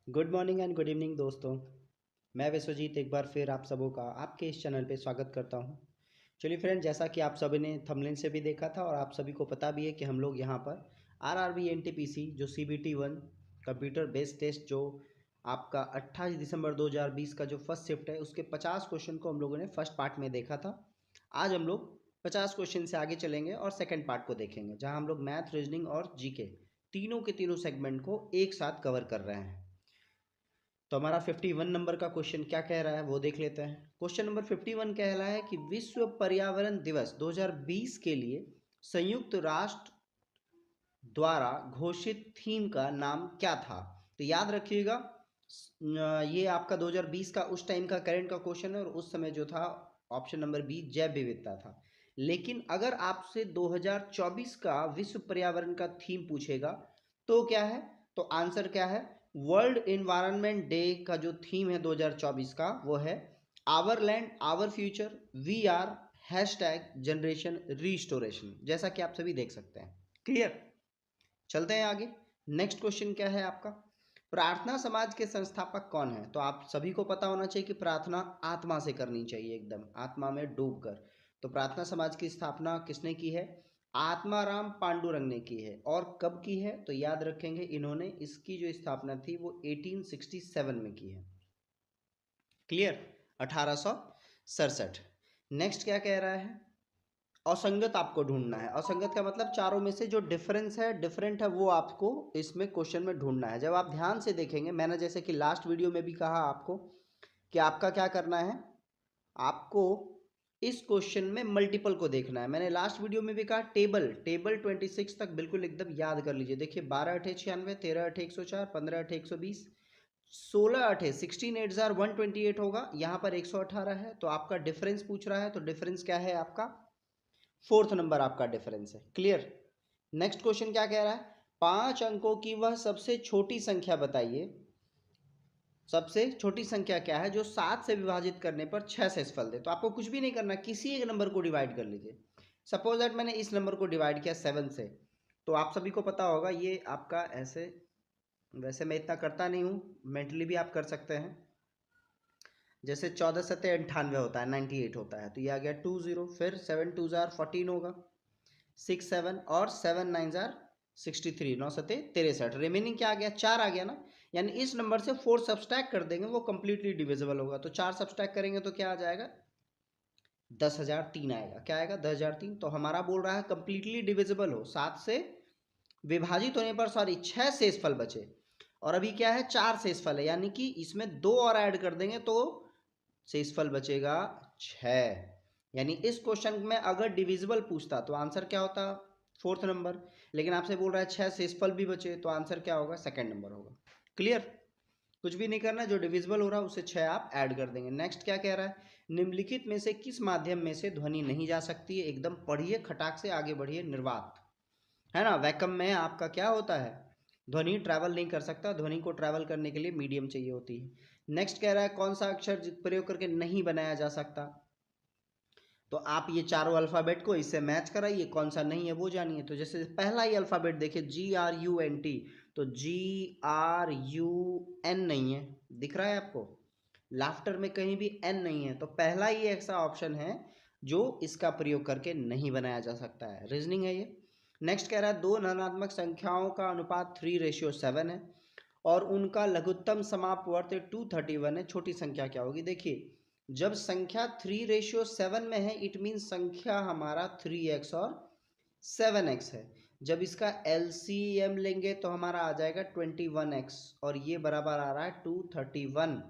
Good morning and good evening दोस्तों। मैं विश्वजीत एक बार फिर आप सबों का आपके इस चैनल पे स्वागत करता हूं। चलिए फ्रेंड, जैसा कि आप सभी ने थंबनेल से भी देखा था और आप सभी को पता भी है कि हम लोग यहां पर आरआरबी एनटीपीसी जो CBT 1 कंप्यूटर बेस्ड टेस्ट जो आपका 28 दिसंबर 2020 का जो फर्स्ट शिफ्ट है उसके 50 क्वेश्चन को हम लोगों ने फर्स्ट पार्ट में देखा था। आज हम लोग 50 क्वेश्चन से आगे चलेंगे और सेकेंड पार्ट को देखेंगे, जहाँ हम लोग मैथ, रीजनिंग और जीके तीनों के तीनों सेगमेंट को एक साथ कवर कर रहे हैं। तो हमारा 51 नंबर का क्वेश्चन क्या कह रहा है वो देख लेते हैं। क्वेश्चन नंबर 51 कह रहा है कि विश्व पर्यावरण दिवस 2020 के लिए संयुक्त राष्ट्र द्वारा घोषित थीम का नाम क्या था। तो याद रखिएगा, ये आपका 2020 का उस टाइम का करंट का क्वेश्चन है और उस समय जो था ऑप्शन नंबर बी जैव विविधता था। लेकिन अगर आपसे 2024 का विश्व पर्यावरण का थीम पूछेगा तो क्या है, तो आंसर क्या है, वर्ल्ड एनवायरनमेंट डे का जो थीम है 2024 का वो है our land our future we are #generation restoration, जैसा कि आप सभी देख सकते हैं। क्लियर, चलते हैं आगे। नेक्स्ट क्वेश्चन क्या है आपका, प्रार्थना समाज के संस्थापक कौन है। तो आप सभी को पता होना चाहिए कि प्रार्थना आत्मा से करनी चाहिए, एकदम आत्मा में डूबकर। तो प्रार्थना समाज की स्थापना किसने की है, आत्माराम पांडुरंग ने की है। और कब की है, तो याद रखेंगे इन्होंने इसकी जो स्थापना थी वो 1867 में की है। क्लियर, 1867। नेक्स्ट क्या कह रहा है, असंगत आपको ढूंढना है। असंगत का मतलब चारों में से जो डिफरेंस है, डिफरेंट है, वो आपको इसमें क्वेश्चन में ढूंढना है। जब आप ध्यान से देखेंगे, मैंने जैसे कि लास्ट वीडियो में भी कहा आपको कि आपका क्या करना है, आपको इस क्वेश्चन में मल्टीपल को देखना है। मैंने लास्ट वीडियो में भी कहा टेबल टेबल 26 तक बिल्कुल एकदम याद कर लीजिए। देखिए 12 अठे 96, 13 अठे 104, 15 अठे 120, 16 अठे 16 8 जार 128 होगा। यहाँ पर 118 है, तो आपका डिफरेंस पूछ रहा है, तो डिफरेंस क्या है आपका, फोर्थ नंबर आपका डिफरेंस है। क्लियर। नेक्स्ट क्वेश्चन क्या कह रहा है, 5 अंकों की वह सबसे छोटी संख्या बताइए। सबसे छोटी संख्या क्या है जो 7 से विभाजित करने पर 6 से फल दे। तो आपको कुछ भी नहीं करना, किसी एक नंबर को डिवाइड कर लीजिए। सपोज दैट मैंने इस नंबर को डिवाइड किया 7 से, तो आप सभी को पता होगा ये आपका ऐसे, वैसे मैं इतना करता नहीं हूँ, मेंटली भी आप कर सकते हैं। जैसे 14 सत्ते 98 होता है, 98 होता है, तो ये आ गया 20, फिर 7 2 जार 14 होगा, 6 7 और 7 9 जार 63, 9 सत्ते 63, रिमेनिंग क्या आ गया, 4 आ गया ना। यानी इस नंबर से 4 सब्सट्रैक्ट कर देंगे, वो कंप्लीटली डिविजिबल होगा। तो 4 सब्सट्रैक्ट करेंगे तो क्या आ जाएगा, 10,003 आएगा। क्या आएगा, 10,003। तो हमारा बोल रहा है कंप्लीटली डिविजिबल हो, 7 से विभाजित होने पर, सॉरी 6 शेषफल बचे, और अभी क्या है 4 शेषफल है, यानी कि इसमें 2 और ऐड कर देंगे तो शेषफल बचेगा 6। यानी इस क्वेश्चन में अगर डिविजिबल पूछता तो आंसर क्या होता, फोर्थ नंबर। लेकिन आपसे बोल रहा है 6 शेषफल भी बचे, तो आंसर क्या होगा, सेकंड नंबर होगा। क्लियर, कुछ भी नहीं करना, जो डिविजिबल हो रहा है उसे 6 आप ऐड कर देंगे। नेक्स्ट क्या कह रहा है, निम्नलिखित में से किस माध्यम में से ध्वनि नहीं जा सकती है। एकदम पढ़िए, खटाक से आगे बढ़िए। निर्वात है ना, वैक्यूम में आपका क्या होता है, ध्वनि ट्रैवल नहीं कर सकता, ध्वनि को ट्रैवल करने के लिए मीडियम चाहिए होती है। नेक्स्ट कह रहा है कौन सा अक्षर प्रयोग करके नहीं बनाया जा सकता। तो आप ये चारों अल्फ़ाबेट को इससे मैच कराइए, कौन सा नहीं है वो जानिए। तो जैसे पहला ही अल्फ़ाबेट देखिए GRUNT, तो GRUN नहीं है, दिख रहा है आपको, लाफ्टर में कहीं भी N नहीं है, तो पहला ही ऐसा ऑप्शन है जो इसका प्रयोग करके नहीं बनाया जा सकता है। रीजनिंग है ये। नेक्स्ट कह रहा है दो धनात्मक संख्याओं का अनुपात 3:7 है और उनका लघुत्तम समापवर्त 231 है, छोटी संख्या क्या होगी। देखिए जब संख्या 3:7 में है, इट मीन संख्या हमारा 3x और 7x है। जब इसका LCM लेंगे तो हमारा आ जाएगा 21x, और ये बराबर आ रहा है 231।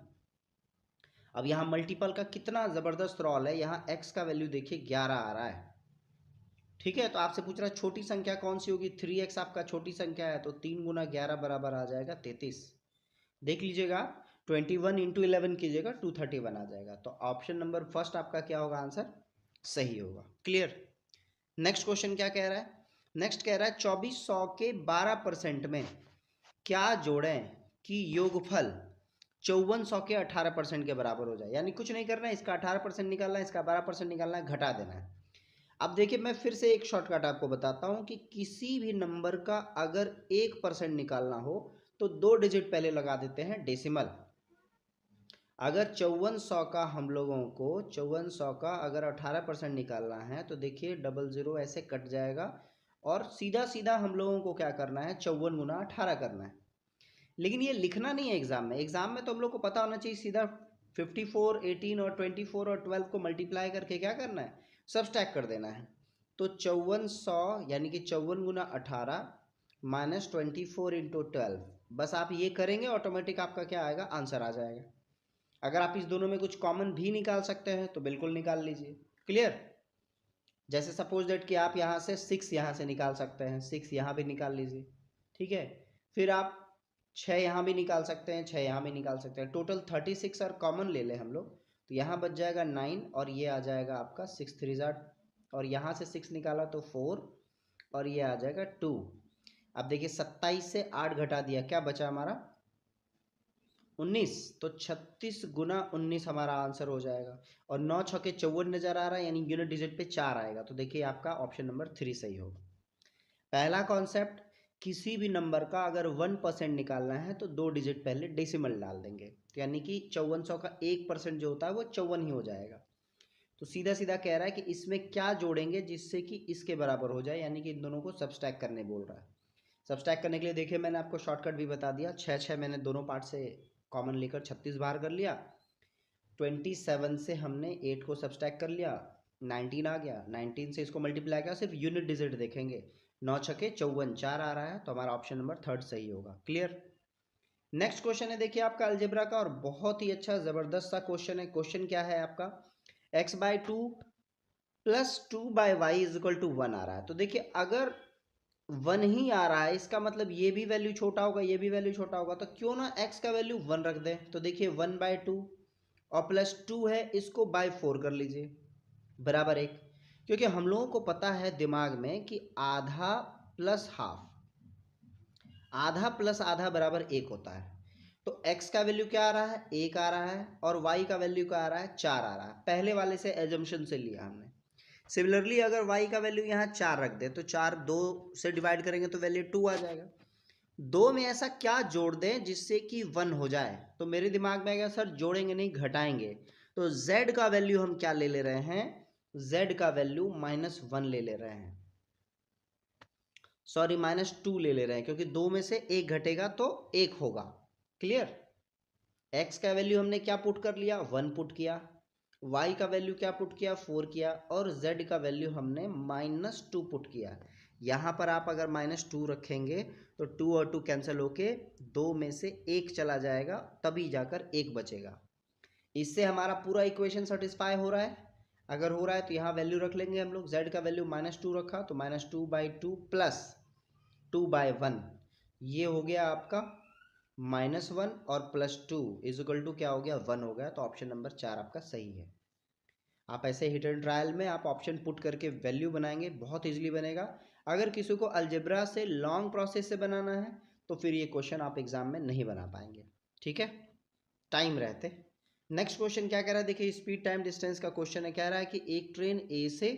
अब यहाँ मल्टीपल का कितना जबरदस्त रोल है, यहाँ x का वैल्यू देखिए 11 आ रहा है। ठीक है, तो आपसे पूछ रहा है छोटी संख्या कौन सी होगी, 3x आपका छोटी संख्या है, तो 3 गुना 11 बराबर आ जाएगा 33। देख लीजिएगा, 21 इंटू 11 कीजिएगा, 231 आ जाएगा। तो ऑप्शन नंबर फर्स्ट आपका क्या होगा, आंसर सही होगा। क्लियर। नेक्स्ट क्वेश्चन क्या कह रहा है, नेक्स्ट कह रहा है 2400 के 12% में क्या जोड़ें कि योगफल 5400 के 18% के बराबर हो जाए। यानी कुछ नहीं करना है, इसका 18% निकालना है, इसका 12% निकालना है, घटा देना है। अब देखिए मैं फिर से एक शॉर्टकट आपको बताता हूं कि किसी भी नंबर का अगर 1% निकालना हो तो 2 डिजिट पहले लगा देते हैं डेसिमल। अगर 5400 का हम लोगों को 5400 का अगर 18% निकालना है तो देखिए 00 ऐसे कट जाएगा और सीधा सीधा हम लोगों को क्या करना है, 54 गुना 18 करना है। लेकिन ये लिखना नहीं है एग्जाम में। एग्जाम में तो हम लोग को पता होना चाहिए सीधा 54, 18 और 24 और 12 को मल्टीप्लाई करके क्या करना है, सबट्रैक्ट कर देना है। तो 5400 यानी कि 54 गुना 18 माइनस 24 इंटू 12, बस आप ये करेंगे ऑटोमेटिक आपका क्या आएगा, आंसर आ जाएगा। अगर आप इस दोनों में कुछ कॉमन भी निकाल सकते हैं तो बिल्कुल निकाल लीजिए। क्लियर? जैसे सपोज दैट कि आप यहाँ से 6 यहाँ से निकाल सकते हैं, 6 यहाँ भी निकाल लीजिए। ठीक है, फिर आप 6 यहाँ भी निकाल सकते हैं, 6 यहाँ भी निकाल सकते हैं। टोटल 36 और कॉमन ले लें हम लोग, तो यहाँ बच जाएगा 9 और ये आ जाएगा आपका 6 3 और यहाँ से 6 निकाला तो 4 और ये आ जाएगा 2। अब देखिए 27 से 8 घटा दिया, क्या बचा हमारा 19, तो 36 गुना 19 हमारा आंसर हो जाएगा। और 9 छक्के 54 नजर आ रहा है, यानी यूनिट डिजिट पे 4 आएगा। तो देखिए आपका ऑप्शन नंबर 3 सही होगा। पहला कॉन्सेप्ट, किसी भी नंबर का अगर 1% निकालना है तो 2 डिजिट पहले डेसिमल डाल देंगे, यानी कि 5400 का 1% जो होता है वो 54 ही हो जाएगा। तो सीधा सीधा कह रहा है कि इसमें क्या जोड़ेंगे जिससे कि इसके बराबर हो जाए, यानी कि इन दोनों को सबस्ट्रैक्ट करने बोल रहा है। सबस्ट्रैक्ट करने के लिए देखिए मैंने आपको शॉर्टकट भी बता दिया, 6 मैंने दोनों पार्ट से कॉमन लेकर 36 बाहर कर लिया। 27 से हमने 8 को सबस्ट्रैक्ट कर लिया, 19 आ गया। 19 से इसको मल्टीप्लाई किया, सिर्फ यूनिट डिजिट देखेंगे, 9 छक्के 54, 4 आ रहा है, तो हमारा ऑप्शन नंबर 3 सही होगा। क्लियर? नेक्स्ट क्वेश्चन है देखिए आपका अलजेब्रा का, और बहुत ही अच्छा जबरदस्त सा क्वेश्चन है। क्वेश्चन क्या है आपका, x/2 plus 2/y is equal to 1 आ रहा है। तो देखिए अगर 1 ही आ रहा है, इसका मतलब ये भी वैल्यू छोटा होगा, ये भी वैल्यू छोटा होगा, तो क्यों ना x का वैल्यू 1 रख दें। तो देखिए 1/2 और प्लस 2 है, इसको बाय 4 कर लीजिए, बराबर 1। क्योंकि हम लोगों को पता है दिमाग में कि आधा प्लस हाफ, आधा प्लस आधा बराबर 1 होता है। तो x का वैल्यू क्या आ रहा है, 1 आ रहा है, और y का वैल्यू क्या आ रहा है, 4 आ रहा है। पहले वाले से एजम्पशन से लिया हमने। सिमिलरली अगर y का वैल्यू यहाँ 4 रख दे तो 4 2 से डिवाइड करेंगे तो वैल्यू 2 आ जाएगा। 2 में ऐसा क्या जोड़ दें जिससे कि 1 हो जाए, तो मेरे दिमाग में आएगा सर जोड़ेंगे नहीं घटाएंगे। तो z का वैल्यू हम क्या ले रहे हैं, z का वैल्यू -1 ले रहे हैं, सॉरी -2 ले रहे हैं, क्योंकि 2 में से 1 घटेगा तो 1 होगा। क्लियर? x का वैल्यू हमने क्या पुट कर लिया, 1 पुट किया, y का वैल्यू क्या पुट किया, 4 किया, और z का वैल्यू हमने -2 पुट किया। यहाँ पर आप अगर -2 रखेंगे तो 2 और 2 कैंसिल होके 2 में से 1 चला जाएगा, तभी जाकर 1 बचेगा। इससे हमारा पूरा इक्वेशन सेटिस्फाई हो रहा है। अगर हो रहा है तो यहाँ वैल्यू रख लेंगे हम लोग, z का वैल्यू -2 रखा तो -2/2 प्लस 2/1, ये हो गया आपका -1 और +2 इज इक्वल टू क्या हो गया, 1 हो गया। तो ऑप्शन नंबर 4 आपका सही है। आप ऐसे हिट एंड ट्रायल में आप ऑप्शन पुट करके वैल्यू बनाएंगे, बहुत इजीली बनेगा। अगर किसी को अलजेब्रा से लॉन्ग प्रोसेस से बनाना है तो फिर ये क्वेश्चन आप एग्जाम में नहीं बना पाएंगे, ठीक है, टाइम रहते। नेक्स्ट क्वेश्चन क्या कह रहा है, देखिए स्पीड टाइम डिस्टेंस का क्वेश्चन है। कह रहा है कि एक ट्रेन ए से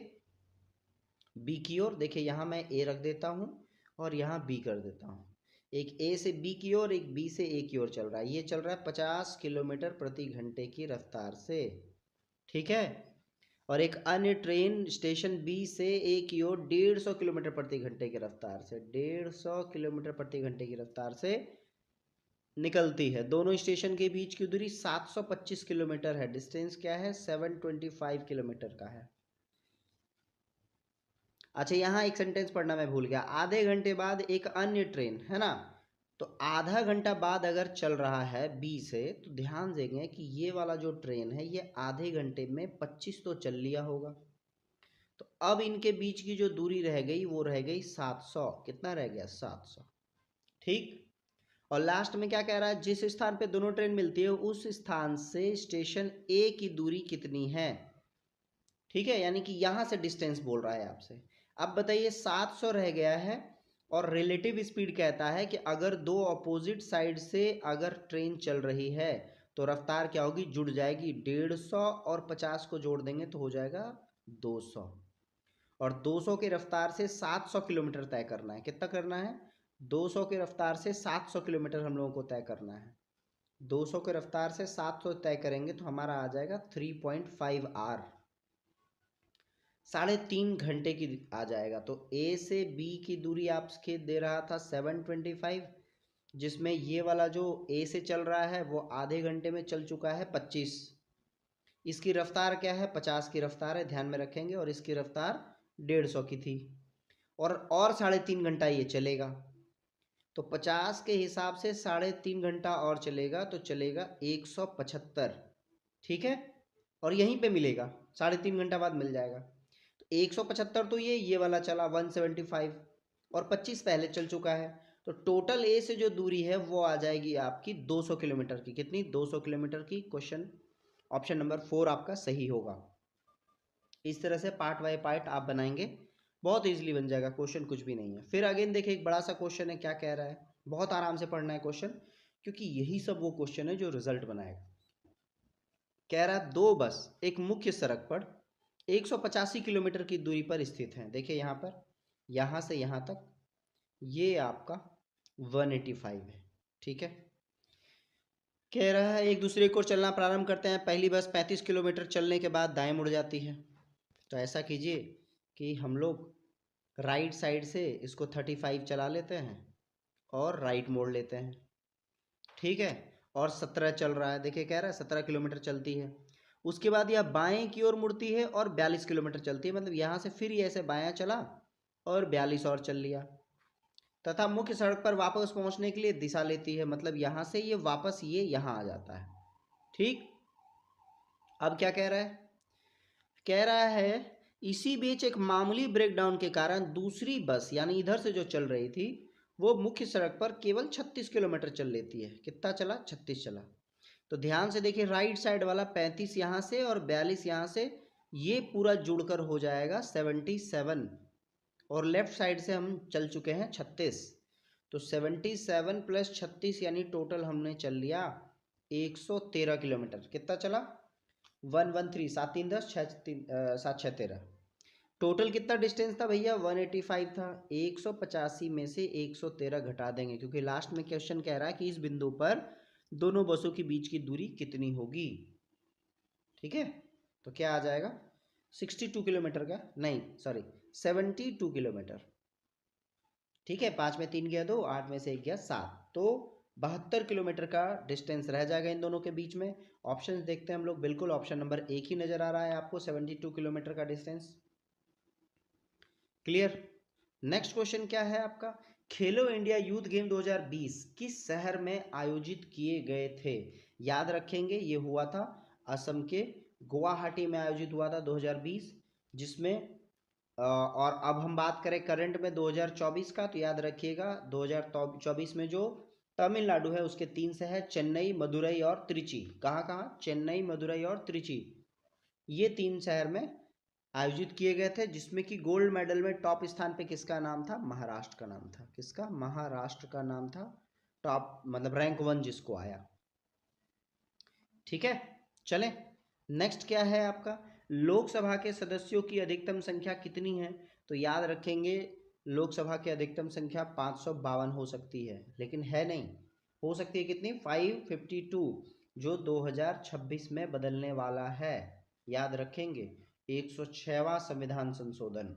बी की ओर, देखिए यहाँ मैं ए रख देता हूँ और यहाँ बी कर देता हूँ। एक ए से बी की ओर, एक बी से ए की ओर चल रहा है। ये चल रहा है 50 किलोमीटर प्रति घंटे की रफ्तार से, ठीक है। और एक अन्य ट्रेन स्टेशन बी से ए की ओर 150 किलोमीटर प्रति घंटे की रफ्तार से, 150 किलोमीटर प्रति घंटे की रफ्तार से निकलती है। दोनों स्टेशन के बीच की दूरी 725 किलोमीटर है। डिस्टेंस क्या है, 725 किलोमीटर का है। अच्छा यहाँ एक सेंटेंस पढ़ना मैं भूल गया, आधे घंटे बाद एक अन्य ट्रेन, है ना, तो आधा घंटा बाद अगर चल रहा है बी से, तो ध्यान देंगे कि ये वाला जो ट्रेन है ये आधे घंटे में 25 तो चल लिया होगा। तो अब इनके बीच की जो दूरी रह गई वो रह गई 700, कितना रह गया, 700, ठीक। और लास्ट में क्या कह रहा है, जिस स्थान पे दोनों ट्रेन मिलती है उस स्थान से स्टेशन ए की दूरी कितनी है, ठीक है, यानी कि यहां से डिस्टेंस बोल रहा है आपसे। अब बताइए 700 रह गया है और रिलेटिव स्पीड कहता है कि अगर दो अपोजिट साइड से अगर ट्रेन चल रही है तो रफ्तार क्या होगी, जुड़ जाएगी। 150 और 50 को जोड़ देंगे तो हो जाएगा 200, और 200 की रफ्तार से 700 किलोमीटर तय करना है। कितना करना है, 200 की रफ्तार से 700 किलोमीटर हम लोगों को तय करना है। 200 की रफ्तार से 700 तय करेंगे तो हमारा आ जाएगा 3.5 आर, 3.5 घंटे की आ जाएगा। तो ए से बी की दूरी आपके दे रहा था 725, जिसमें ये वाला जो ए से चल रहा है वो आधे घंटे में चल चुका है 25। इसकी रफ्तार क्या है, 50 की रफ्तार है, ध्यान में रखेंगे, और इसकी रफ्तार 150 की थी, और 3.5 घंटा ये चलेगा। तो 50 के हिसाब से 3.5 घंटा और चलेगा, तो चलेगा 175, ठीक है। और यहीं पे मिलेगा, 3.5 घंटा बाद मिल जाएगा। तो 175 तो ये वाला चला 175, और 25 पहले चल चुका है। तो टोटल ए से जो दूरी है वो आ जाएगी आपकी 200 किलोमीटर की। कितनी? 200 किलोमीटर की। क्वेश्चन ऑप्शन नंबर 4 आपका सही होगा। इस तरह से पार्ट बाय पार्ट आप बनाएंगे, बहुत इजीली बन जाएगा, क्वेश्चन कुछ भी नहीं है। फिर अगेन देखिए, एक बड़ा सा क्वेश्चन है, क्या कह रहा है, बहुत आराम से पढ़ना है क्वेश्चन, क्योंकि यही सब वो क्वेश्चन है जो रिजल्ट बनाएगा। कह रहा है 2 बस एक मुख्य सड़क पर 185 किलोमीटर की दूरी पर स्थित हैं। देखिए यहाँ पर, यहाँ से यहाँ तक ये आपका 185 है, ठीक है। कह रहा है एक दूसरे को चलना प्रारंभ करते हैं। पहली बस 35 किलोमीटर चलने के बाद दाएं मुड़ जाती है। तो ऐसा कीजिए कि हम लोग राइट साइड से इसको 35 चला लेते हैं और राइट मोड़ लेते हैं, ठीक है। और 17 चल रहा है, देखिए कह रहा है 17 किलोमीटर चलती है। उसके बाद यह बाएं की ओर मुड़ती है और 42 किलोमीटर चलती है, मतलब यहाँ से फिर ये ऐसे बायां चला और 42 और चल लिया, तथा मुख्य सड़क पर वापस पहुंचने के लिए दिशा लेती है, मतलब यहाँ से ये वापस ये यहाँ आ जाता है, ठीक। अब क्या कह रहा है, कह रहा है इसी बीच एक मामूली ब्रेकडाउन के कारण दूसरी बस यानी इधर से जो चल रही थी वो मुख्य सड़क पर केवल 36 किलोमीटर चल लेती है। कितना चला? 36 चला। तो ध्यान से देखिए, राइट साइड वाला 35 यहाँ से और 42 यहाँ से, ये पूरा जुड़कर हो जाएगा 77, और लेफ्ट साइड से हम चल चुके हैं 36। तो 77 प्लस 36 यानी टोटल हमने चल लिया 113 किलोमीटर। कितना चला? 113, 7 3 10, 7 6 13। टोटल कितना डिस्टेंस था भैया? 185 था। 185 में से 113 घटा देंगे, क्योंकि लास्ट में क्वेश्चन कह रहा है कि इस बिंदु पर दोनों बसों के बीच की दूरी कितनी होगी, ठीक है। तो क्या आ जाएगा? 62 किलोमीटर का, नहीं सॉरी 72 किलोमीटर, ठीक है। 5 में 3 गया 2, 8 में से 1 गया 7, तो 72 किलोमीटर का डिस्टेंस रह जाएगा इन दोनों के बीच में। ऑप्शंस देखते हैं हम लोग, बिल्कुल ऑप्शन नंबर 1 ही नजर आ रहा है आपको, 72 किलोमीटर का डिस्टेंस। क्लियर। नेक्स्ट क्वेश्चन क्या है आपका, खेलो इंडिया यूथ गेम 2020 किस शहर में आयोजित किए गए थे? याद रखेंगे ये हुआ था असम के गुवाहाटी में आयोजित हुआ था 2020, जिसमें और अब हम बात करें करंट में 2024 का, तो याद रखिएगा 2024 में जो तमिलनाडु है उसके 3 शहर चेन्नई, मदुरई और त्रिची। कहाँ कहाँ? चेन्नई, मदुरई और त्रिची, ये 3 शहर में आयोजित किए गए थे, जिसमें कि गोल्ड मेडल में टॉप स्थान पे किसका नाम था? महाराष्ट्र का नाम था। किसका? महाराष्ट्र का नाम था टॉप, मतलब रैंक 1 जिसको आया, ठीक है। चलें, नेक्स्ट क्या है आपका, लोकसभा के सदस्यों की अधिकतम संख्या कितनी है? तो याद रखेंगे लोकसभा की अधिकतम संख्या 552 हो सकती है, लेकिन है नहीं, हो सकती है कितनी? 552, जो 2026 में बदलने वाला है। याद रखेंगे 106वां संविधान संशोधन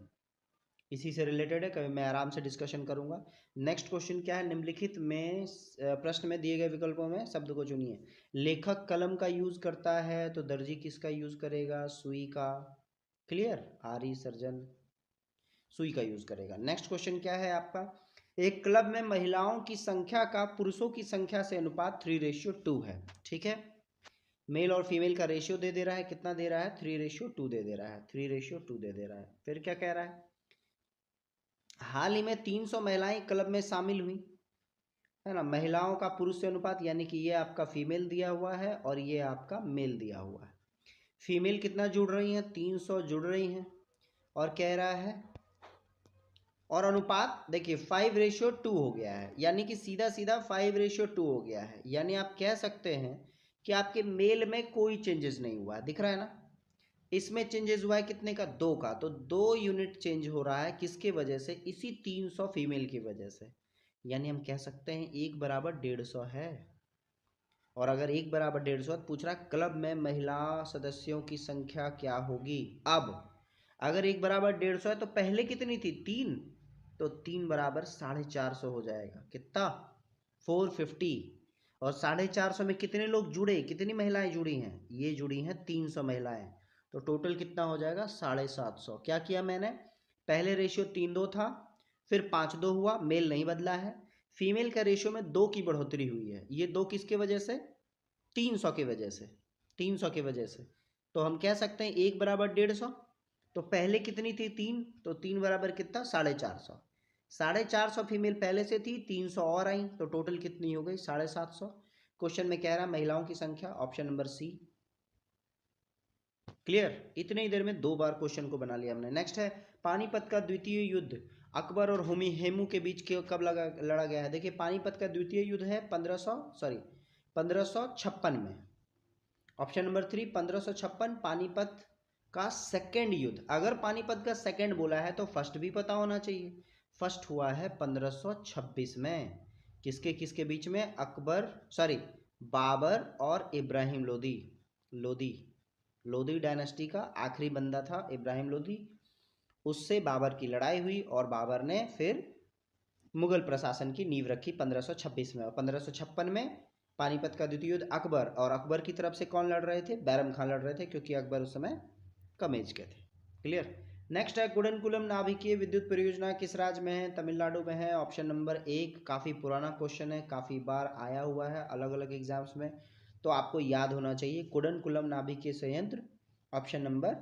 इसी से रिलेटेड है, कभी मैं आराम से डिस्कशन करूंगा। नेक्स्ट क्वेश्चन क्या है, निम्नलिखित में प्रश्न में दिए गए विकल्पों में शब्द को चुनिए। लेखक कलम का यूज करता है, तो दर्जी किसका यूज करेगा? सुई का। क्लियर। आरी सर्जन सुई का यूज करेगा। नेक्स्ट क्वेश्चन क्या है आपका, एक क्लब में महिलाओं की संख्या का पुरुषों की संख्या से अनुपात 3:2 है, ठीक है। मेल और फीमेल का रेशियो दे रहा है, कितना दे रहा है? 3:2 दे रहा है, 3:2 दे रहा है। फिर क्या कह रहा है, हाल ही में 300 महिलाएं क्लब में शामिल हुई, है ना। महिलाओं का पुरुष से अनुपात, यानी कि ये आपका फीमेल दिया हुआ है और ये आपका मेल दिया हुआ है। फीमेल कितना जुड़ रही हैं? 300 जुड़ रही हैं, और कह रहा है, और अनुपात देखिए 5:2 हो गया है, यानी कि सीधा सीधा 5:2 हो गया है, यानी आप कह सकते हैं कि आपके मेल में कोई चेंजेस नहीं हुआ है, दिख रहा है ना। इसमें चेंजेस हुआ है कितने का? 2 का, तो 2 यूनिट चेंज हो रहा है, किसके वजह से? इसी 300 फीमेल की वजह से। यानी हम कह सकते हैं 1 = 150 है। और अगर 1 = 150 तो पूछ रहा क्लब में महिला सदस्यों की संख्या क्या होगी। अब अगर 1 = 150 है तो पहले कितनी थी 3, तो 3 = 450 हो जाएगा। कितना 450। और 450 में कितने लोग जुड़े, कितनी महिलाएं जुड़ी हैं, ये जुड़ी हैं 300 महिलाएं। तो टोटल कितना हो जाएगा 750। क्या किया मैंने, पहले रेशियो 3:2 था, फिर 5:2 हुआ, मेल नहीं बदला है। फीमेल का रेशियो में 2 की बढ़ोतरी हुई है। ये 2 किसके वजह से, 300 की वजह से, 300 की वजह से। तो हम कह सकते हैं 1 = 150। तो पहले कितनी थी 3, तो 3 बराबर कितना 450। 450 फीमेल पहले से थी, 300 और आई, तो टोटल कितनी हो गई 750। क्वेश्चन में कह रहा महिलाओं की संख्या, ऑप्शन नंबर सी। क्लियर, इतने ही देर में 2 बार क्वेश्चन को बना लिया हमने। नेक्स्ट है पानीपत का द्वितीय युद्ध अकबर और हेमू के बीच कब लड़ा गया है। देखिए पानीपत का द्वितीय युद्ध है 1556 में। ऑप्शन नंबर 3 1556 पानीपत का सेकेंड युद्ध। अगर पानीपत का सेकेंड बोला है तो फर्स्ट भी पता होना चाहिए। फर्स्ट हुआ है 1526 में। किसके किसके बीच में, बाबर और इब्राहिम लोदी। लोदी डायनेस्टी का आखिरी बंदा था इब्राहिम लोदी। उससे बाबर की लड़ाई हुई और बाबर ने फिर मुगल प्रशासन की नींव रखी 1526 में। और 1556 में पानीपत का द्वितीय युद्ध अकबर, और अकबर की तरफ से कौन लड़ रहे थे, बैरम खान लड़ रहे थे, क्योंकि अकबर उस समय कम एज के थे। क्लियर। नेक्स्ट है कुडनकुलम नाभिकीय विद्युत परियोजना किस राज्य में है, तमिलनाडु में है। Option number 1। काफ़ी पुराना क्वेश्चन है, काफ़ी बार आया हुआ है अलग अलग एग्जाम्स में, तो आपको याद होना चाहिए कुडनकुलम नाभिकीय संयंत्र, ऑप्शन नंबर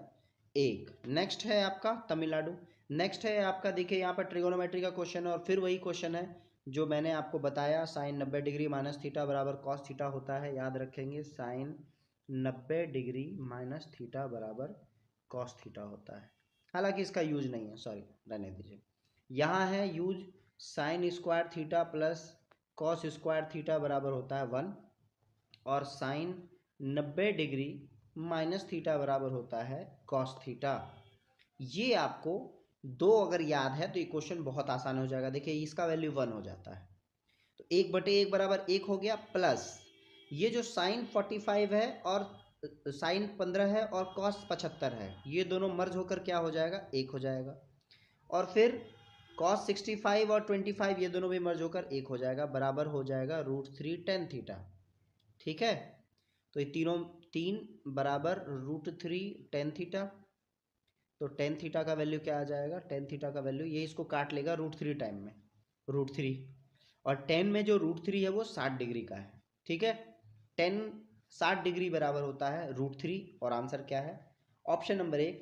1। नेक्स्ट है आपका तमिलनाडु। नेक्स्ट है आपका, देखिए यहाँ पर ट्रिगोनोमेट्री का क्वेश्चन है, और फिर वही क्वेश्चन है जो मैंने आपको बताया, साइन 90 डिग्री माइनस थीटा बराबर कॉस थीटा होता है। याद रखेंगे साइन 90 डिग्री माइनस थीटा बराबर कॉस थीटा होता है। हालांकि इसका यूज नहीं है, सॉरी रहने दीजिए। यहाँ है use, sine square theta plus cos square theta बराबर होता है 1, और साइन 90 डिग्री माइनस थीटा बराबर होता है कॉस थीटा। ये आपको 2 अगर याद है तो ये क्वेश्चन बहुत आसान हो जाएगा। देखिए इसका वैल्यू 1 हो जाता है, तो 1/1 बराबर 1 हो गया, प्लस ये जो साइन 45 है और साइन 15 है और कॉस 75 है, ये दोनों मर्ज होकर क्या हो जाएगा 1 हो जाएगा। और फिर कॉस 65 और 25 ये दोनों भी मर्ज होकर 1 हो जाएगा, बराबर हो जाएगा √3 tan थीटा। ठीक है, तो ये तीनों 3 बराबर √3 tan थीटा। तो टेन थीटा का वैल्यू क्या आ जाएगा, टेन थीटा का वैल्यू ये इसको काट लेगा √3 टाइम में, √3, और 10 में जो √3 है वो 60 डिग्री का है। ठीक है, 10 60 डिग्री बराबर होता है √3, और आंसर क्या है ऑप्शन नंबर 1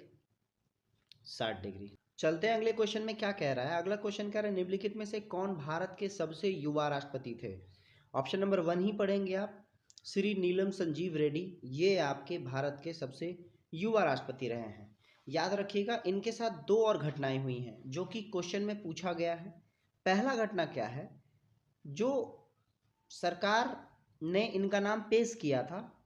60 डिग्री। चलते हैं अगले क्वेश्चन में क्या कह रहा है। अगला क्वेश्चन कह रहा है निम्नलिखित में से कौन भारत के सबसे युवा राष्ट्रपति थे। ऑप्शन नंबर 1 ही पढ़ेंगे आप, श्री नीलम संजीव रेड्डी, ये आपके भारत के सबसे युवा राष्ट्रपति रहे हैं। याद रखिएगा इनके साथ 2 और घटनाएं हुई हैं जो कि क्वेश्चन में पूछा गया है। पहला घटना क्या है, जो सरकार ने इनका नाम पेश किया था,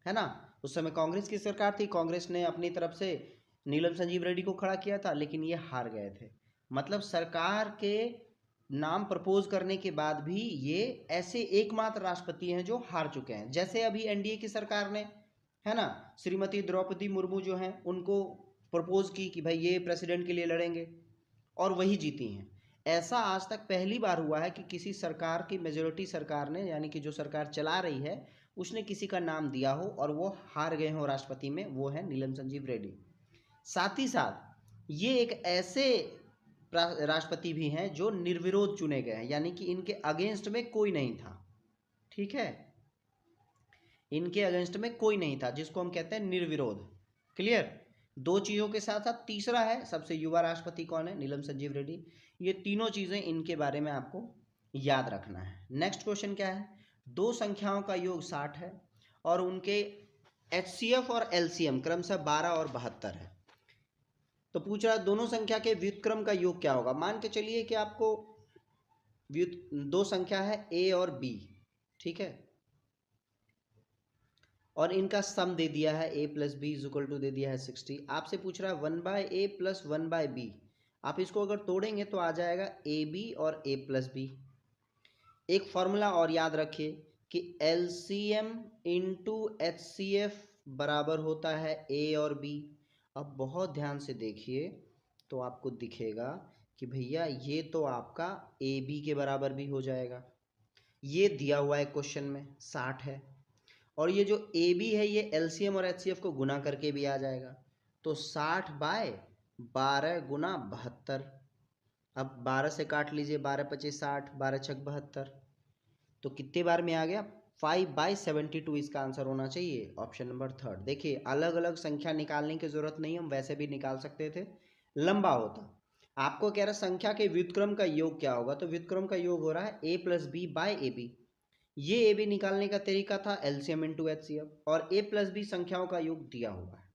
है ना, उस समय कांग्रेस की सरकार थी, कांग्रेस ने अपनी तरफ से नीलम संजीव रेड्डी को खड़ा किया था, लेकिन ये हार गए थे। मतलब सरकार के नाम प्रपोज करने के बाद भी ये ऐसे एकमात्र राष्ट्रपति हैं जो हार चुके हैं। जैसे अभी एनडीए की सरकार ने, है ना, श्रीमती द्रौपदी मुर्मू जो हैं उनको प्रपोज की कि भाई ये प्रेसिडेंट के लिए लड़ेंगे, और वही जीती हैं। ऐसा आज तक पहली बार हुआ है कि किसी सरकार की मेजोरिटी सरकार ने, यानी कि जो सरकार चला रही है, उसने किसी का नाम दिया हो और वो हार गए हो राष्ट्रपति में, वो है नीलम संजीव रेड्डी। साथ ही साथ ये एक ऐसे राष्ट्रपति भी हैं जो निर्विरोध चुने गए हैं, यानी कि इनके अगेंस्ट में कोई नहीं था। ठीक है, इनके अगेंस्ट में कोई नहीं था, जिसको हम कहते हैं निर्विरोध। क्लियर, 2 चीज़ों के साथ साथ तीसरा है सबसे युवा राष्ट्रपति कौन है, नीलम संजीव रेड्डी। ये तीनों चीज़ें इनके बारे में आपको याद रखना है। नेक्स्ट क्वेश्चन क्या है, 2 संख्याओं का योग 60 है और उनके HCF और LCM क्रमशः 12 और 72 है। तो पूछ रहा है दोनों संख्या के व्युत्क्रम का योग क्या होगा। मान के चलिए कि आपको 2 संख्या है A और B, ठीक है, और इनका सम दे दिया है a + b = दे दिया है 60। आपसे पूछ रहा है 1/a + 1/b, आप इसको अगर तोड़ेंगे तो आ जाएगा ab और a + b। एक फॉर्मूला और याद रखिए कि LCM इंटू HCF बराबर होता है A और B। अब बहुत ध्यान से देखिए तो आपको दिखेगा कि भैया ये तो आपका AB के बराबर भी हो जाएगा। ये दिया हुआ है क्वेश्चन में 60 है, और ये जो AB है ये LCM और HCF को गुना करके भी आ जाएगा। तो 60/12 गुना 72। अब 12 से काट लीजिए, 12×5 = 60, 12×6 = 72। तो कितने बार में आ गया? 5/72 इसका आंसर होना चाहिए, ऑप्शन नंबर थर्ड। देखिए अलग अलग संख्या निकालने की जरूरत नहीं, हम वैसे भी निकाल सकते थे, लंबा होता। आपको कह रहा संख्या के व्युत्क्रम का योग क्या होगा, तो व्युत्क्रम का योग हो रहा है A + B / AB। ये AB निकालने का तरीका था LCM इंटू HCF, और A + B संख्याओं का योग दिया हुआ है।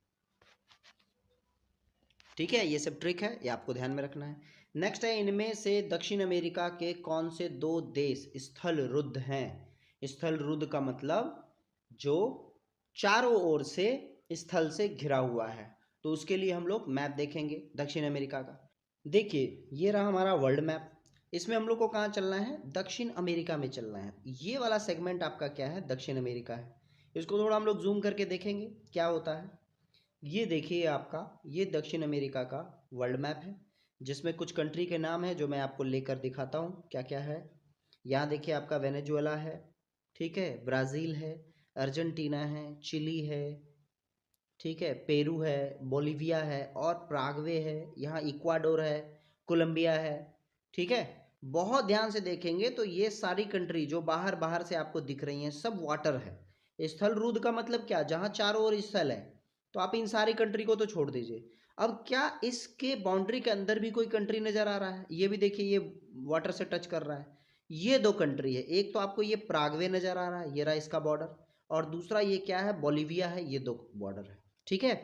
ठीक है, ये सब ट्रिक है, ये आपको ध्यान में रखना है। नेक्स्ट है, इनमें से दक्षिण अमेरिका के कौन से 2 देश स्थल रुद्ध हैं? स्थल रुद्ध का मतलब जो चारों ओर से स्थल से घिरा हुआ है। तो उसके लिए हम लोग मैप देखेंगे दक्षिण अमेरिका का। देखिए ये रहा हमारा वर्ल्ड मैप, इसमें हम लोग को कहाँ चलना है? दक्षिण अमेरिका में चलना है। ये वाला सेगमेंट आपका क्या है? दक्षिण अमेरिका है। इसको थोड़ा हम लोग जूम करके देखेंगे क्या होता है। ये देखिए आपका, ये दक्षिण अमेरिका का वर्ल्ड मैप है, जिसमें कुछ कंट्री के नाम है जो मैं आपको लेकर दिखाता हूँ क्या क्या है। यहाँ देखिए आपका वेनेजुएला है, ठीक है, ब्राज़ील है, अर्जेंटीना है, चिली है, ठीक है, पेरू है, बोलिविया है और प्रागवे है। यहाँ इक्वाडोर है, कोलंबिया है, ठीक है। बहुत ध्यान से देखेंगे तो ये सारी कंट्री जो बाहर बाहर से आपको दिख रही हैं सब वाटर है। स्थल रुद्ध का मतलब क्या? जहाँ चारों ओर स्थल है। तो आप इन सारी कंट्री को तो छोड़ दीजिए। अब क्या इसके बाउंड्री के अंदर भी कोई कंट्री नजर आ रहा है? ये भी देखिए, ये वाटर से टच कर रहा है। ये 2 कंट्री है, एक तो आपको ये प्रागवे नजर आ रहा है, ये रहा इसका बॉर्डर, और दूसरा ये क्या है? बोलिविया है। ये 2 बॉर्डर है, ठीक है।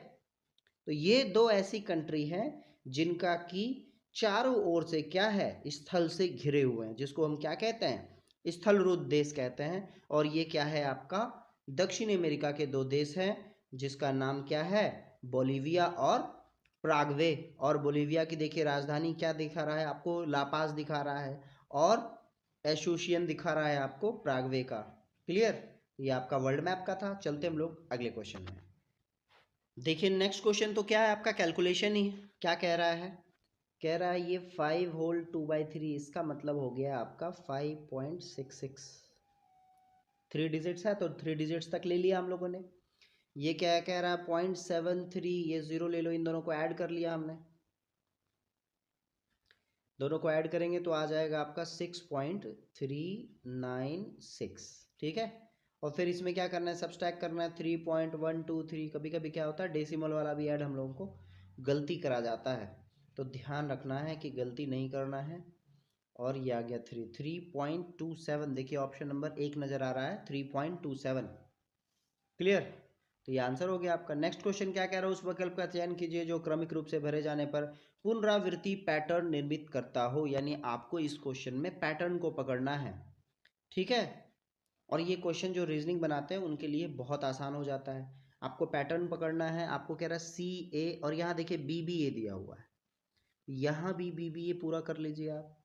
तो ये 2 ऐसी कंट्री हैं जिनका की चारों ओर से क्या है? स्थल से घिरे हुए हैं, जिसको हम क्या कहते हैं? स्थल रुद्ध देश कहते हैं। और ये क्या है आपका? दक्षिण अमेरिका के 2 देश हैं, जिसका नाम क्या है? बोलिविया और प्रागवे। और बोलिविया की देखिए राजधानी क्या दिखा रहा है आपको? लापाज दिखा रहा है, और एसोसिएशन दिखा रहा है आपको प्रागवे का। क्लियर? ये आपका वर्ल्ड मैप का था। चलते हम लोग अगले क्वेश्चन में। देखिए नेक्स्ट क्वेश्चन तो क्या है आपका? कैलकुलेशन ही है। क्या कह रहा है? कह रहा है ये 5 होल 2/3, इसका मतलब हो गया आपका 5.66। 3 डिजिट्स है तो 3 डिजिट्स तक ले लिया हम लोगों ने। ये क्या है? कह रहा है 0.73, ये 0 ले लो, इन दोनों को ऐड कर लिया हमने। दोनों को ऐड करेंगे तो आ जाएगा आपका 6.396, ठीक है। और फिर इसमें क्या करना है? सब्सट्रैक्ट करना है 3.123। कभी कभी क्या होता है डेसिमल वाला भी ऐड हम लोगों को गलती करा जाता है, तो ध्यान रखना है कि गलती नहीं करना है। और ये आ गया 3.27। देखिए ऑप्शन नंबर 1 नज़र आ रहा है 3.27। क्लियर? तो ये आंसर हो गया आपका। नेक्स्ट क्वेश्चन क्या कह रहा है? उस विकल्प का चयन कीजिए जो क्रमिक रूप से भरे जाने पर पुनरावृत्ति पैटर्न निर्मित करता हो। यानी आपको इस क्वेश्चन में पैटर्न को पकड़ना है, ठीक है। और ये क्वेश्चन जो रीजनिंग बनाते हैं उनके लिए बहुत आसान हो जाता है। आपको पैटर्न पकड़ना है। आपको कह रहा है CA, और यहाँ देखिए BBA दिया हुआ है, यहाँ भी BBA पूरा कर लीजिए आप,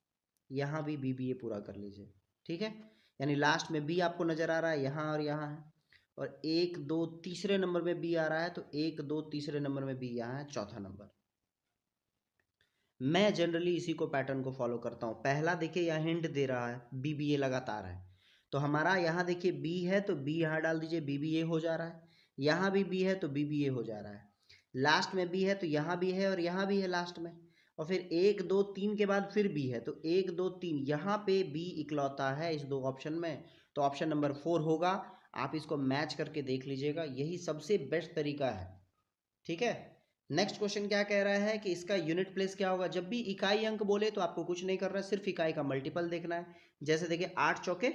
यहाँ भी BBA पूरा कर लीजिए, ठीक है। यानी लास्ट में B आपको नजर आ रहा है यहाँ और यहाँ है, और 1 2 तीसरे नंबर में B आ रहा है, तो 1 2 तीसरे नंबर में B यहाँ है, चौथा नंबर। मैं जनरली इसी को पैटर्न को फॉलो करता हूँ। पहला देखिए यहाँ हिंट दे रहा है BBA लगातार है, तो हमारा यहाँ देखिए B है तो B यहाँ डाल दीजिए, BBA हो जा रहा है। यहाँ भी B है तो BBA हो जा रहा है। लास्ट में B है तो यहाँ भी है और यहाँ भी है लास्ट में। और फिर 1 2 3 के बाद फिर B है, तो 1 2 3 यहाँ पे B इकलौता है इस 2 ऑप्शन में, तो ऑप्शन नंबर 4 होगा। आप इसको मैच करके देख लीजिएगा, यही सबसे बेस्ट तरीका है, ठीक है। नेक्स्ट क्वेश्चन क्या कह रहा है कि इसका यूनिट प्लेस क्या होगा? जब भी इकाई अंक बोले तो आपको कुछ नहीं करना है, सिर्फ इकाई का मल्टीपल देखना है। जैसे देखिए 8 चौके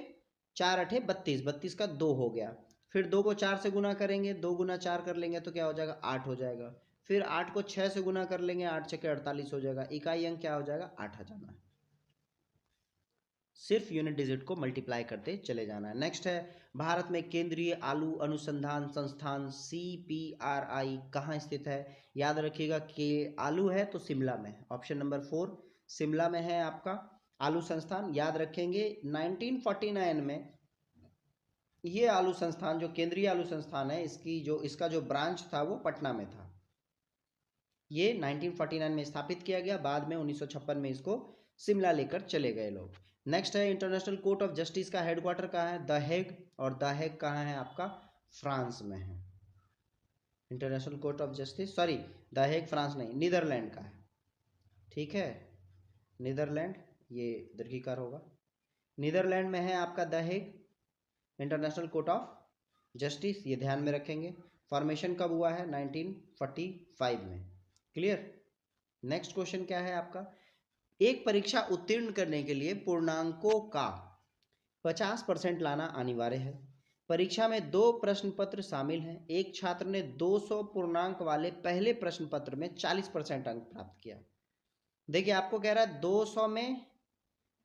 4 अठे 32, 32 का 2 हो गया। फिर 2 को 4 से गुना करेंगे, 2 गुना 4 कर लेंगे तो क्या हो जाएगा? 8 हो जाएगा। फिर 8 को 6 से गुना कर लेंगे, 8 छके 48 हो जाएगा। इकाई अंक क्या हो जाएगा? 8 आ जाना है। सिर्फ यूनिट डिजिट को मल्टीप्लाई करते चले जाना है। नेक्स्ट है, भारत में केंद्रीय आलू अनुसंधान संस्थान CPRI कहाँ स्थित है? याद रखिएगा कि आलू है तो शिमला में है। ऑप्शन नंबर 4 शिमला में है आपका। आलू संस्थान याद रखेंगे 1949 में ये आलू संस्थान जो केंद्रीय आलू संस्थान है इसका जो ब्रांच था वो पटना में था। ये 1949 में स्थापित किया गया, बाद में 1956 में इसको शिमला लेकर चले गए लोग। नेक्स्ट है इंटरनेशनल कोर्ट ऑफ जस्टिस का हेडक्वार्टर कहाँ है? The Hague. और द हेग कहाँ है आपका? फ्रांस में है। International court of justice, sorry the Hague France नहीं, नीदरलैंड का है। ठीक है, नीदरलैंड, ये दीर्घिकार होगा। नीदरलैंड में है आपका the Hague international court of justice, ये ध्यान में रखेंगे। फॉर्मेशन कब हुआ है? 1945 में। क्लियर। नेक्स्ट क्वेश्चन क्या है आपका? एक परीक्षा उत्तीर्ण करने के लिए पूर्णांकों का 50% लाना अनिवार्य है। परीक्षा में 2 प्रश्न पत्र शामिल हैं। एक छात्र ने 200 पूर्णांक वाले पहले प्रश्न पत्र में 40% अंक प्राप्त किया। देखिए आपको कह रहा है 200 में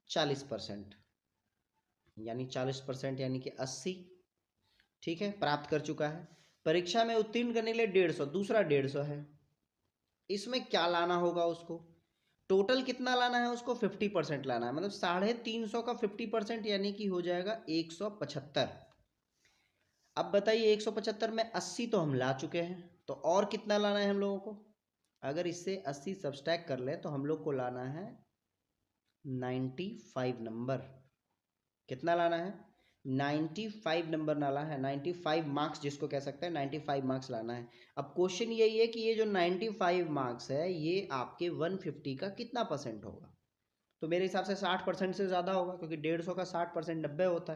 40%, यानी 40% यानी कि 80। ठीक है, प्राप्त कर चुका है। परीक्षा में उत्तीर्ण करने के लिए 150, दूसरा 150 है। इसमें क्या लाना होगा उसको? टोटल कितना लाना है उसको? 50% लाना है, मतलब 350 का 50% यानी कि हो जाएगा 175। अब बताइए 175 में 80 तो हम ला चुके हैं, तो और कितना लाना है हम लोगों को? अगर इससे 80 सब्सट्रैक्ट कर ले तो हम लोग को लाना है 95 नंबर। कितना लाना है? 95 नंबर लाना है, 95 मार्क्स जिसको कह सकते हैं, 95 मार्क्स लाना है। अब क्वेश्चन यही है कि ये जो 95 मार्क्स है ये आपके 150 का कितना परसेंट होगा? तो मेरे हिसाब से 60% से ज़्यादा होगा, क्योंकि 150 का 60% 90 होता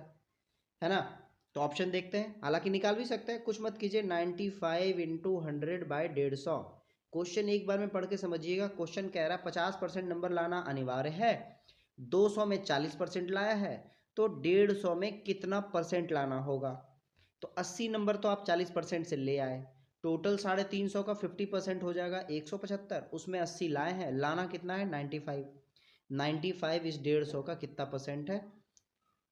है ना। तो ऑप्शन देखते हैं, हालांकि निकाल भी सकते हैं, कुछ मत कीजिए। 95 इंटू 100 बाई 150। क्वेश्चन एक बार में पढ़ के समझिएगा। क्वेश्चन कह रहा है 50% नंबर लाना अनिवार्य है, 200 में 40% लाया है, तो 150 में कितना परसेंट लाना होगा? तो 80 नंबर तो आप 40% से ले आए, टोटल 350 का 50% हो जाएगा 175, उसमें 80 लाए हैं, लाना कितना है? 95। 95 इस 150 का कितना परसेंट है?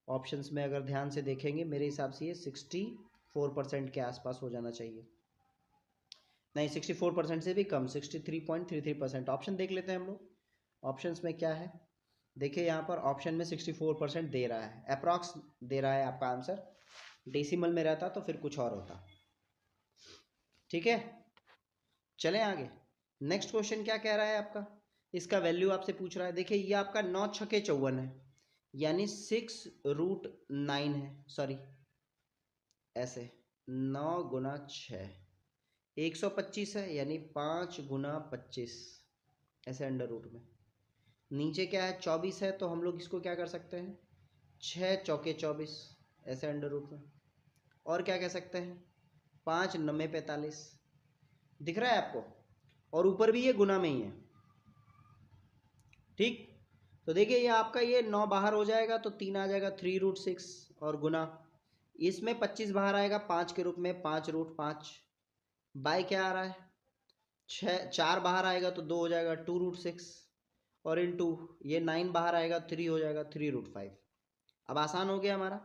ऑप्शंस में अगर ध्यान से देखेंगे मेरे हिसाब से ये 64% के आसपास हो जाना चाहिए। नहीं, 64% से भी कम, 63.33%। ऑप्शन देख लेते हैं हम लोग, ऑप्शंस में क्या है। देखिए यहाँ पर ऑप्शन में 64% दे रहा है, अप्रॉक्स दे रहा है आपका आंसर। डेसिमल में रहता तो फिर कुछ और होता। ठीक है, चलें आगे। नेक्स्ट क्वेश्चन क्या कह रहा है आपका? इसका वैल्यू आपसे पूछ रहा है। देखिए ये आपका 9 छके 54 है, यानी 6√9 है, सॉरी ऐसे 9 गुना 6, 125 है, यानी 5 गुना 25, ऐसे अंडर रूट में। नीचे क्या है? 24 है, तो हम लोग इसको क्या कर सकते हैं? 6 चौके 24, ऐसे अंडर रूट में। और क्या कह सकते हैं? 5 9 45, दिख रहा है आपको? और ऊपर भी ये गुना में ही है। ठीक, तो देखिए ये आपका ये 9 बाहर हो जाएगा तो 3 आ जाएगा, 3√6, और गुना इसमें 25 बाहर आएगा 5 के रूप में, 5√5, बाय क्या आ रहा है? 4 बाहर आएगा तो 2 हो जाएगा, 2√6, और इन 2 ये 9 बाहर आएगा, 3 हो जाएगा, 3√5। अब आसान हो गया हमारा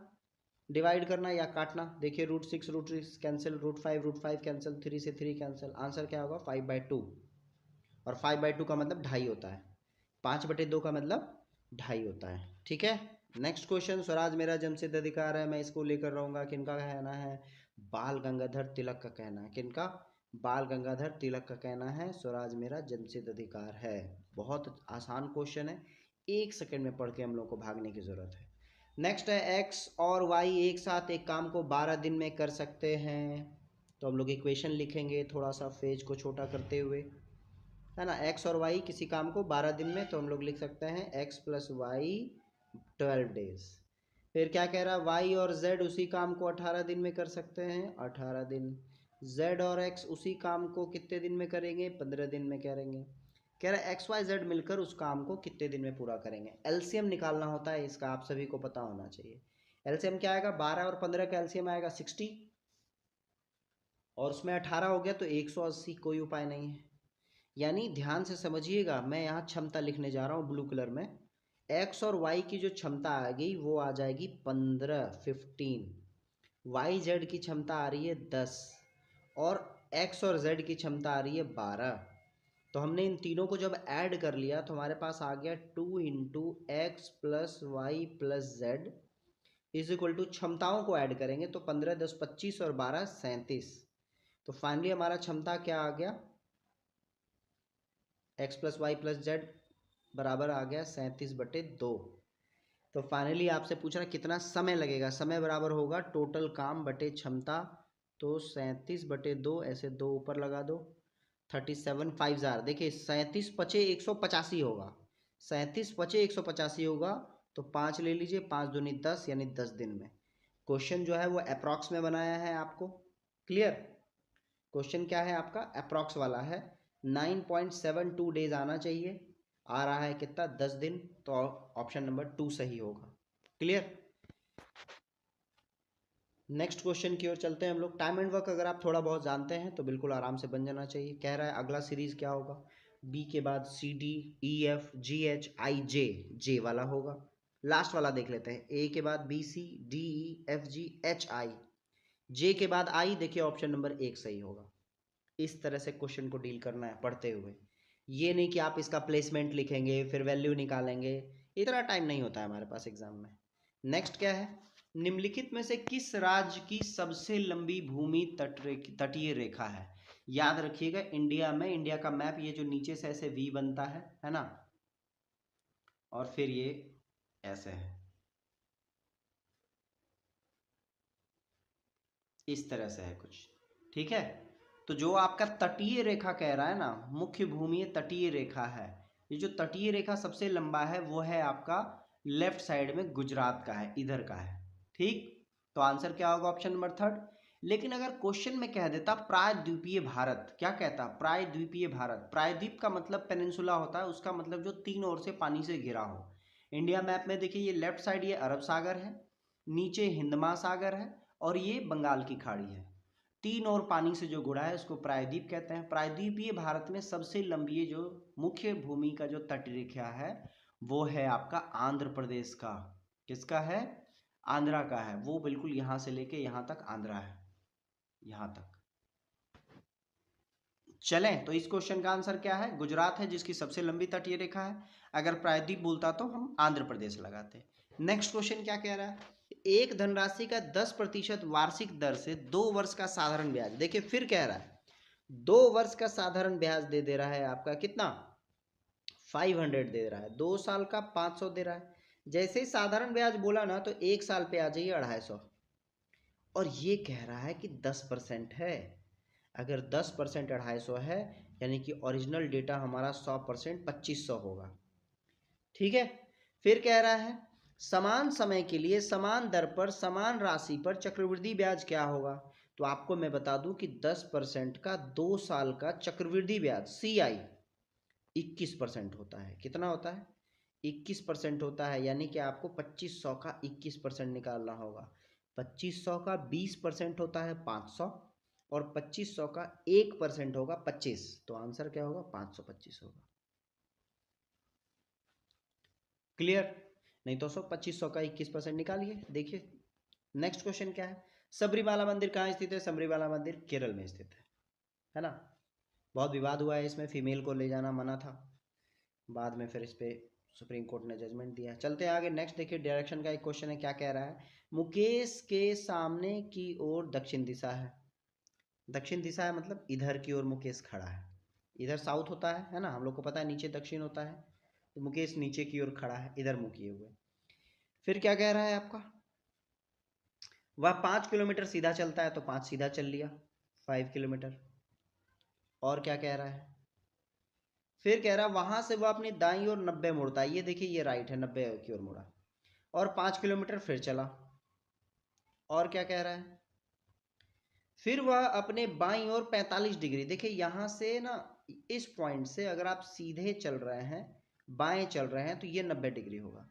डिवाइड करना या काटना। देखिए √6 कैंसिल, √5 कैंसिल, 3 से 3 कैंसिल, आंसर क्या होगा? 5/2। और 5/2 का मतलब 2.5 होता है, 5/2 का मतलब 2.5 होता है। ठीक है, नेक्स्ट क्वेश्चन। स्वराज मेरा जन्मसिद्ध अधिकार है, मैं इसको लेकर रहूँगा। किनका कहना है? बाल गंगाधर तिलक का कहना है। किनका? बाल गंगाधर तिलक का कहना है स्वराज मेरा जन्मसिद्ध अधिकार है। बहुत आसान क्वेश्चन है, 1 सेकेंड में पढ़ के हम लोग को भागने की ज़रूरत है। नेक्स्ट है एक्स और वाई एक साथ एक काम को 12 दिन में कर सकते हैं। तो हम लोग इक्वेशन लिखेंगे थोड़ा सा फेज को छोटा करते हुए, है ना। एक्स और वाई किसी काम को 12 दिन में, तो हम लोग लिख सकते हैं एक्स प्लस वाई 12 डेज। फिर क्या कह रहा है? वाई और जेड उसी काम को 18 दिन में कर सकते हैं, 18 दिन। जेड और एक्स उसी काम को कितने दिन में करेंगे? 15 दिन में करेंगे। कह रहा है एक्स वाई जेड मिलकर उस काम को कितने दिन में पूरा करेंगे। एलसीएम निकालना होता है इसका, आप सभी को पता होना चाहिए। एलसीएम क्या आएगा? 12 और 15 का एलसीएम आएगा 60, और उसमें 18 हो गया तो 180, कोई उपाय नहीं है। यानी ध्यान से समझिएगा, मैं यहाँ क्षमता लिखने जा रहा हूँ ब्लू कलर में। एक्स और वाई की जो क्षमता आ गई वो आ जाएगी 15। वाई जेड की क्षमता आ रही है 10, और एक्स और जेड की क्षमता आ रही है 12। तो हमने इन तीनों को जब ऐड कर लिया तो हमारे पास आ गया 2 into X plus Y plus Z is equal to, क्षमताओं को ऐड करेंगे तो 15 10 25 और 12 37। तो फाइनली हमारा क्षमता क्या आ गया, X plus Y plus Z बराबर आ गया 37/2। तो फाइनली आपसे पूछ रहा कितना समय लगेगा, समय बराबर होगा टोटल काम बटे क्षमता, तो 37/2, ऐसे 2 ऊपर लगा दो, 37 5 जार, देखिए 37 पचे 185 होगा, 37 पचे 185 होगा, तो 5 ले लीजिए, 5 दूनी 10 यानी 10 दिन में। क्वेश्चन जो है वो अप्रॉक्स में बनाया है आपको, क्लियर। क्वेश्चन क्या है आपका, अप्रॉक्स वाला है, 9.72 डेज आना चाहिए, आ रहा है कितना, 10 दिन, तो ऑप्शन नंबर 2 सही होगा, क्लियर। नेक्स्ट क्वेश्चन की ओर चलते हैं हम लोग। टाइम एंड वर्क अगर आप थोड़ा बहुत जानते हैं तो बिल्कुल आराम से बन जाना चाहिए। कह रहा है अगला सीरीज क्या होगा, बी के बाद C D E F G H I J, J वाला होगा। लास्ट वाला देख लेते हैं, ए के बाद B C D E F G H I, J के बाद आई, देखिए ऑप्शन नंबर 1 सही होगा। इस तरह से क्वेश्चन को डील करना है पढ़ते हुए, ये नहीं कि आप इसका प्लेसमेंट लिखेंगे फिर वैल्यू निकालेंगे, इतना टाइम नहीं होता है हमारे पास एग्जाम में। नेक्स्ट क्या है, निम्नलिखित में से किस राज्य की सबसे लंबी भूमि तटीय रेखा है। याद रखिएगा इंडिया में, इंडिया का मैप ये जो नीचे से ऐसे वी बनता है ना, और फिर ये ऐसे है, इस तरह से है कुछ, ठीक है। तो जो आपका तटीय रेखा कह रहा है ना, मुख्य भूमि तटीय रेखा है, ये जो तटीय रेखा सबसे लंबा है वो है आपका लेफ्ट साइड में गुजरात का है, इधर का है, ठीक। तो आंसर क्या होगा, ऑप्शन नंबर 3। लेकिन अगर क्वेश्चन में कह देता प्रायद्वीपीय भारत, क्या कहता, प्रायद्वीपीय भारत, प्रायद्वीप का मतलब पेनिनसुला होता है, उसका मतलब जो 3 ओर से पानी से घिरा हो। इंडिया मैप में देखिए ये लेफ्ट साइड ये अरब सागर है, नीचे हिंद महासागर है, और ये बंगाल की खाड़ी है, 3 और पानी से जो गुड़ा है उसको प्रायद्वीप कहते हैं। प्रायद्वीपीय भारत में सबसे लंबी जो मुख्य भूमि का जो तटरेखा है वो है आपका आंध्र प्रदेश का, किसका है, आंध्रा का है, वो बिल्कुल यहां से लेके यहां तक आंध्रा है, यहां तक। चलें, तो इस क्वेश्चन का आंसर क्या है, गुजरात है जिसकी सबसे लंबी तटीय रेखा है। अगर प्रायद्वीप बोलता तो हम आंध्र प्रदेश लगाते। नेक्स्ट क्वेश्चन क्या कह रहा है, एक धनराशि का 10% वार्षिक दर से 2 वर्ष का साधारण ब्याज, देखिए फिर कह रहा है 2 वर्ष का साधारण ब्याज दे रहा है आपका कितना, 500 दे रहा है, 2 साल का 500 दे रहा है। जैसे ही साधारण ब्याज बोला ना तो 1 साल पे आ जाइए 250, और ये कह रहा है कि 10% है। अगर 10% 250 है यानी कि ओरिजिनल डेटा हमारा 100% 2500 होगा, ठीक है। फिर कह रहा है समान समय के लिए समान दर पर समान राशि पर चक्रवृद्धि ब्याज क्या होगा। तो आपको मैं बता दूं कि 10% का 2 साल का चक्रवृद्धि ब्याज CI 21% होता है। कितना होता है, 21% होता है, यानी कि आपको 2500 का 21% निकालना होगा। 2500 का 20% होता है 500, और 2500 का 1% होगा 25, तो आंसर क्या होगा, 525 होगा, क्लियर। नहीं तो 2500 का 21% निकालिए। देखिए नेक्स्ट क्वेश्चन क्या है, सबरीमाला मंदिर कहाँ स्थित है, सबरीमाला मंदिर केरल में स्थित है ना। बहुत विवाद हुआ है इसमें, फीमेल को ले जाना मना था, बाद में फिर इस पे सुप्रीम कोर्ट ने जजमेंट दिया। चलते हैं आगे, नेक्स्ट देखिए डायरेक्शन का एक क्वेश्चन है, क्या कह रहा है, मुकेश के सामने की ओर दक्षिण दिशा है। दक्षिण दिशा है मतलब इधर की ओर मुकेश खड़ा है, इधर साउथ होता है ना, हम लोग को पता है, नीचे दक्षिण होता है, तो मुकेश नीचे की ओर खड़ा है, इधर मुंह किए हुए। फिर क्या कह रहा है आपका, वह 5 किलोमीटर सीधा चलता है, तो 5 सीधा चल लिया, 5 किलोमीटर। और क्या कह रहा है, फिर कह रहा है वहां से वह अपनी दाईं ओर 90 मुड़ता है, ये देखिए ये राइट है, 90 की ओर मुड़ा, और 5 किलोमीटर फिर चला। और क्या कह रहा है, फिर वह अपने बाईं ओर 45 डिग्री, देखिए यहां से ना, इस पॉइंट से अगर आप सीधे चल रहे हैं, बाएं चल रहे हैं, तो ये 90 डिग्री होगा।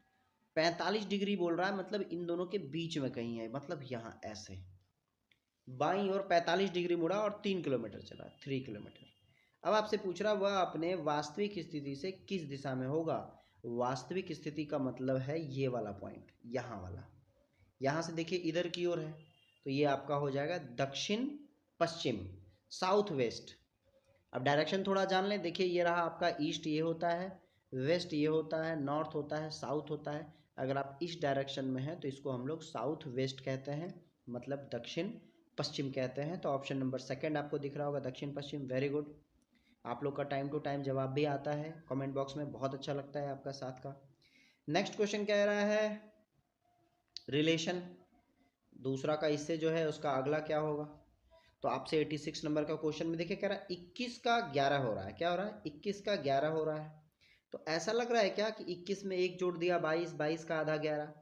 45 डिग्री बोल रहा है मतलब इन दोनों के बीच में कहीं है, मतलब यहाँ ऐसे बाईं ओर 45 डिग्री मुड़ा और 3 किलोमीटर चला, 3 किलोमीटर। अब आपसे पूछ रहा वह अपने वास्तविक स्थिति से किस दिशा में होगा। वास्तविक स्थिति का मतलब है ये वाला पॉइंट, यहाँ वाला, यहाँ से देखिए इधर की ओर है, तो ये आपका हो जाएगा दक्षिण पश्चिम, साउथ वेस्ट। अब डायरेक्शन थोड़ा जान लें। देखिए ये रहा आपका ईस्ट, ये होता है, वेस्ट ये होता है, नॉर्थ होता है, साउथ होता है। अगर आप इस डायरेक्शन में हैं तो इसको हम लोग साउथ वेस्ट कहते हैं, मतलब दक्षिण पश्चिम कहते हैं। तो ऑप्शन नंबर सेकंड आपको दिख रहा होगा, दक्षिण पश्चिम। वेरी गुड, आप लोग का टाइम टू टाइम जवाब भी आता है कमेंट बॉक्स में, बहुत अच्छा लगता है आपका साथ का। नेक्स्ट क्वेश्चन कह रहा है रिलेशन, दूसरा का इससे जो है उसका अगला क्या होगा। तो आपसे 86 नंबर का क्वेश्चन में देखिए कह रहा है 21 का 11 हो रहा है। क्या हो रहा है? 21 का 11 हो रहा है। तो ऐसा लग रहा है क्या कि 21 में एक जोड़ दिया 22, 22 का आधा 11,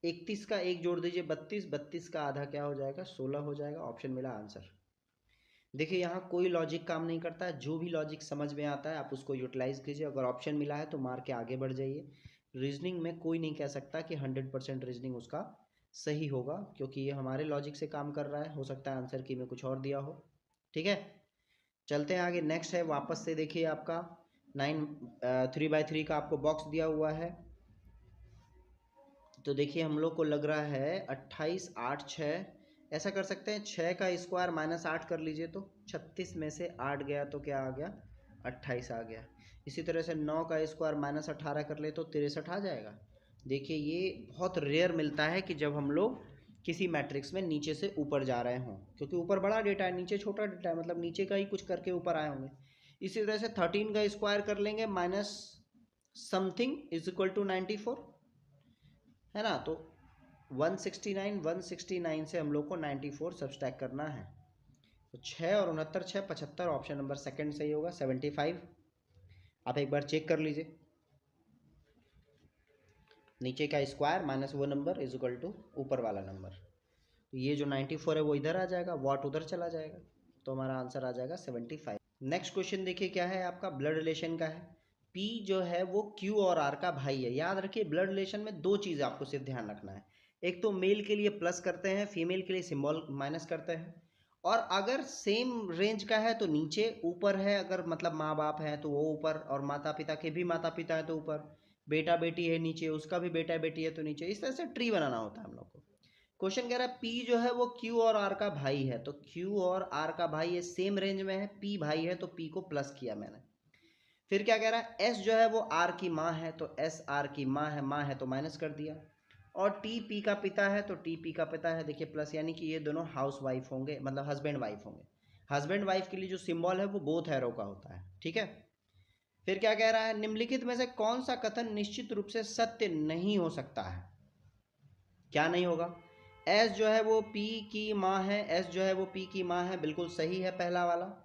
31 का एक जोड़ दीजिए 32, 32 का आधा क्या हो जाएगा? 16 हो जाएगा। ऑप्शन मिला आंसर। देखिए यहाँ कोई लॉजिक काम नहीं करता है, जो भी लॉजिक समझ में आता है आप उसको यूटिलाइज कीजिए। अगर ऑप्शन मिला है तो मार के आगे बढ़ जाइए। रीजनिंग में कोई नहीं कह सकता कि 100% रीजनिंग उसका सही होगा, क्योंकि ये हमारे लॉजिक से काम कर रहा है। हो सकता है आंसर की में कुछ और दिया हो। ठीक है, चलते हैं आगे। नेक्स्ट है वापस से देखिए आपका 3x3 का आपको बॉक्स दिया हुआ है। तो देखिए हम लोग को लग रहा है 28, 8, 6, ऐसा कर सकते हैं 6 का स्क्वायर -8 कर लीजिए, तो 36 में से 8 गया तो क्या आ गया? 28 आ गया। इसी तरह से 9 का स्क्वायर -18 कर ले तो 63 आ जाएगा। देखिए ये बहुत रेयर मिलता है कि जब हम लोग किसी मैट्रिक्स में नीचे से ऊपर जा रहे हों, क्योंकि ऊपर बड़ा डेटा है, नीचे छोटा डेटा है, मतलब नीचे का ही कुछ करके ऊपर आए होंगे। इसी तरह से 13 का स्क्वायर कर लेंगे minus something is equal to 94, है ना। तो 169 से हम लोग को 94 सब्सट्रैक्ट करना है। तो 6 और 69, 6, 75, ऑप्शन नंबर सेकंड सही होगा। 75 आप एक बार चेक कर लीजिए। नीचे का स्क्वायर माइनस वो नंबर इज इक्वल टू ऊपर वाला नंबर। तो ये जो 94 है वो इधर आ जाएगा, वॉट उधर चला जाएगा, तो हमारा आंसर आ जाएगा 75। नेक्स्ट क्वेश्चन देखिए क्या है आपका, ब्लड रिलेशन का है। पी जो है वो क्यू और आर का भाई है। याद रखिए ब्लड रिलेशन में दो चीज़ आपको सिर्फ ध्यान रखना है। एक तो मेल के लिए प्लस करते हैं, फीमेल के लिए सिंबल माइनस करते हैं। और अगर सेम रेंज का है तो नीचे, ऊपर है अगर मतलब माँ बाप है तो वो ऊपर, और माता पिता के भी माता पिता है तो ऊपर, बेटा बेटी है नीचे, उसका भी बेटा बेटी है तो नीचे। इस तरह से ट्री बनाना होता है हम लोग को। क्वेश्चन कह रहा है पी जो है वो क्यू और आर का भाई है। तो क्यू और आर का भाई है, सेम रेंज में है, पी भाई है तो पी को प्लस किया मैंने। फिर क्या कह रहा है, एस जो है वो आर की माँ है, तो एस आर की माँ है तो माइनस कर दिया। और टी पी का पिता है तो टी पी का पिता है, देखिए प्लस, यानी कि ये दोनों हाउस वाइफ होंगे, मतलब हस्बैंड वाइफ होंगे। हस्बैंड वाइफ के लिए जो सिंबल है वो बोथ एरो का होता है। ठीक है, फिर क्या कह रहा है, निम्नलिखित में से कौन सा कथन निश्चित रूप से सत्य नहीं हो सकता है? क्या नहीं होगा? एस जो है वो पी की माँ है, एस जो है वो पी की माँ है, बिल्कुल सही है पहला वाला।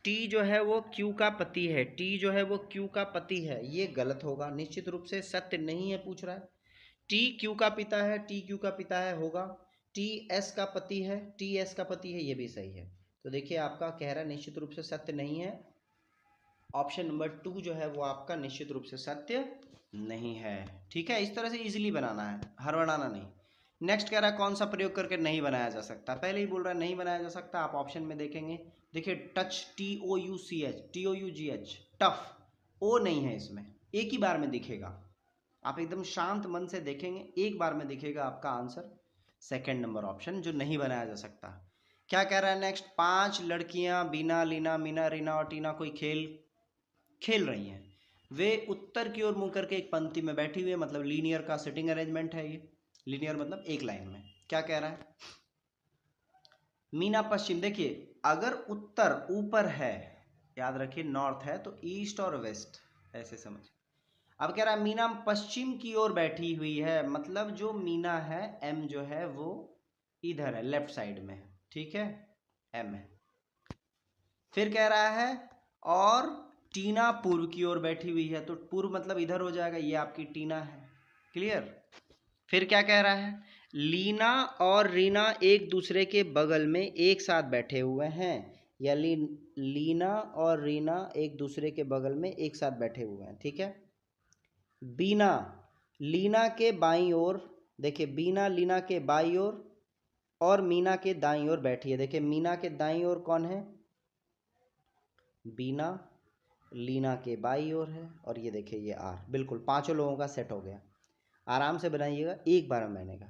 टी जो है वो क्यू का पति है, टी जो है वो क्यू का पति है, ये गलत होगा, निश्चित रूप से सत्य नहीं है पूछ रहा है। टी क्यू का पिता है, टी क्यू का पिता है होगा। टी एस का पति है, टी एस का पति है, ये भी सही है। तो देखिए आपका कह रहा है निश्चित रूप से सत्य नहीं है। ऑप्शन नंबर 2 जो है वो आपका निश्चित रूप से सत्य नहीं है। ठीक है, इस तरह से इजीली बनाना है, हड़बड़ाना नहीं। नेक्स्ट कह रहा है कौन सा प्रयोग करके नहीं बनाया जा सकता। पहले ही बोल रहा है नहीं बनाया जा सकता। आप ऑप्शन में देखेंगे, देखिए टच, TOUCH, टफ, ओ नहीं है इसमें, एक ही बार में दिखेगा। आप एकदम शांत मन से देखेंगे, एक बार में दिखेगा आपका आंसर सेकंड नंबर ऑप्शन, जो नहीं बनाया जा सकता। क्या कह रहा है नेक्स्ट, 5 लड़कियां बीना, लीना, मीना, रीना और टीना कोई खेल खेल रही हैं। वे उत्तर की ओर मुंह करके एक पंक्ति में बैठी हुई है, मतलब लीनियर का सिटिंग अरेंजमेंट है ये। लीनियर मतलब एक लाइन में। क्या कह रहा है, मीना पश्चिम, देखिए अगर उत्तर ऊपर है, याद रखिए नॉर्थ है तो ईस्ट और वेस्ट ऐसे समझ। अब कह रहा है मीना पश्चिम की ओर बैठी हुई है, मतलब जो मीना है एम जो है वो इधर है, लेफ्ट साइड में। ठीक है, एम है। फिर कह रहा है और टीना पूर्व की ओर बैठी हुई है, तो पूर्व मतलब इधर हो जाएगा, ये आपकी टीना है। क्लियर। फिर क्या कह रहा है, लीना और रीना एक दूसरे के बगल में एक साथ बैठे हुए हैं, या लीना और रीना एक दूसरे के बगल में एक साथ बैठे हुए हैं। ठीक है, बीना लीना के बाईं ओर, देखिए बीना लीना के बाईं ओर और मीना के दाईं ओर बैठी है। देखिए मीना के दाईं ओर कौन है, बीना, लीना के बाईं ओर है, और ये देखिए ये आर, बिल्कुल पांचों लोगों का सेट हो गया। आराम से बनाइएगा, एक बार में बनेगा।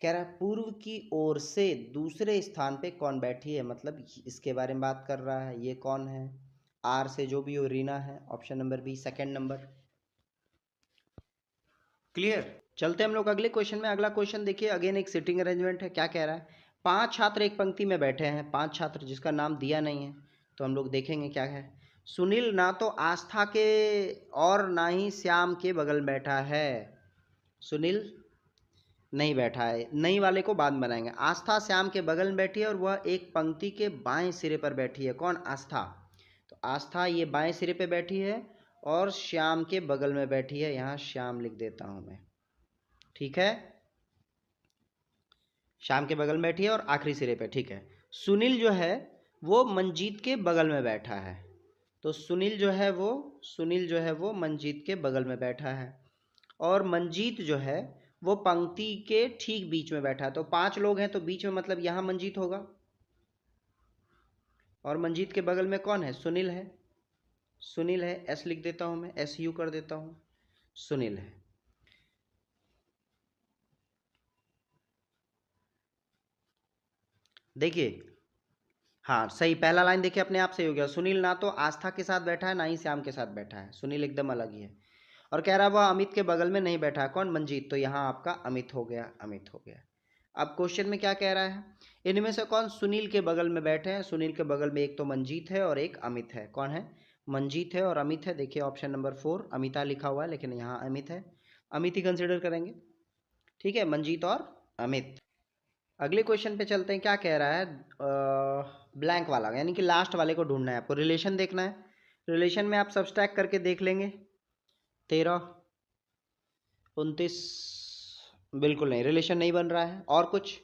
कह रहा है पूर्व की ओर से दूसरे स्थान पे कौन बैठी है, मतलब इसके बारे में बात कर रहा है, ये कौन है, आर से जो भी हो रीना है, option number B second number. Clear. चलते हम लोग अगले क्वेश्चन में। अगला क्वेश्चन देखिए, अगेन एक सिटिंग अरेंजमेंट है। क्या कह रहा है, 5 छात्र एक पंक्ति में बैठे हैं, 5 छात्र जिसका नाम दिया नहीं है, तो हम लोग देखेंगे क्या है। सुनील ना तो आस्था के और ना ही श्याम के बगल में बैठा है। सुनील नहीं बैठा है, नहीं वाले को बाद में बनाएंगे। आस्था श्याम के बगल में बैठी है और वह एक पंक्ति के बाएं सिरे पर बैठी है। कौन, आस्था। तो आस्था ये बाएं सिरे पे बैठी है और श्याम के बगल में बैठी है। यहाँ श्याम लिख देता हूं मैं, ठीक है। श्याम के बगल में बैठी है और आखिरी सिरे पे, ठीक है। सुनील जो है वो मंजीत के बगल में बैठा है। तो सुनील जो है वो मंजीत के बगल में बैठा है और मंजीत जो है वो पंक्ति के ठीक बीच में बैठा है। तो 5 लोग हैं तो बीच में मतलब यहाँ मंजीत होगा और मंजीत के बगल में कौन है, सुनील है। सुनील है, एस लिख देता हूं मैं, एस यू कर देता हूं, सुनील है। देखिए हाँ सही, पहला लाइन देखिए अपने आप सही हो गया। सुनील ना तो आस्था के साथ बैठा है ना ही श्याम के साथ बैठा है, सुनील एकदम अलग ही है। और कह रहा है वह अमित के बगल में नहीं बैठा है। कौन, मंजीत। तो यहाँ आपका अमित हो गया, अमित हो गया। अब क्वेश्चन में क्या कह रहा है, इनमें से कौन सुनील के बगल में बैठे हैं। सुनील के बगल में एक तो मंजीत है और एक अमित है। कौन है, मंजीत है और अमित है। देखिए ऑप्शन नंबर 4 अमिता लिखा हुआ है लेकिन यहाँ अमित है, अमित ही कंसिडर करेंगे, ठीक है, मंजीत और अमित। अगले क्वेश्चन पे चलते हैं। क्या कह रहा है, ब्लैंक वाला यानी कि लास्ट वाले को ढूंढना है आपको, रिलेशन देखना है। रिलेशन में आप सब्सट्रैक्ट करके देख लेंगे। 13, 29, बिल्कुल नहीं, रिलेशन नहीं बन रहा है। और कुछ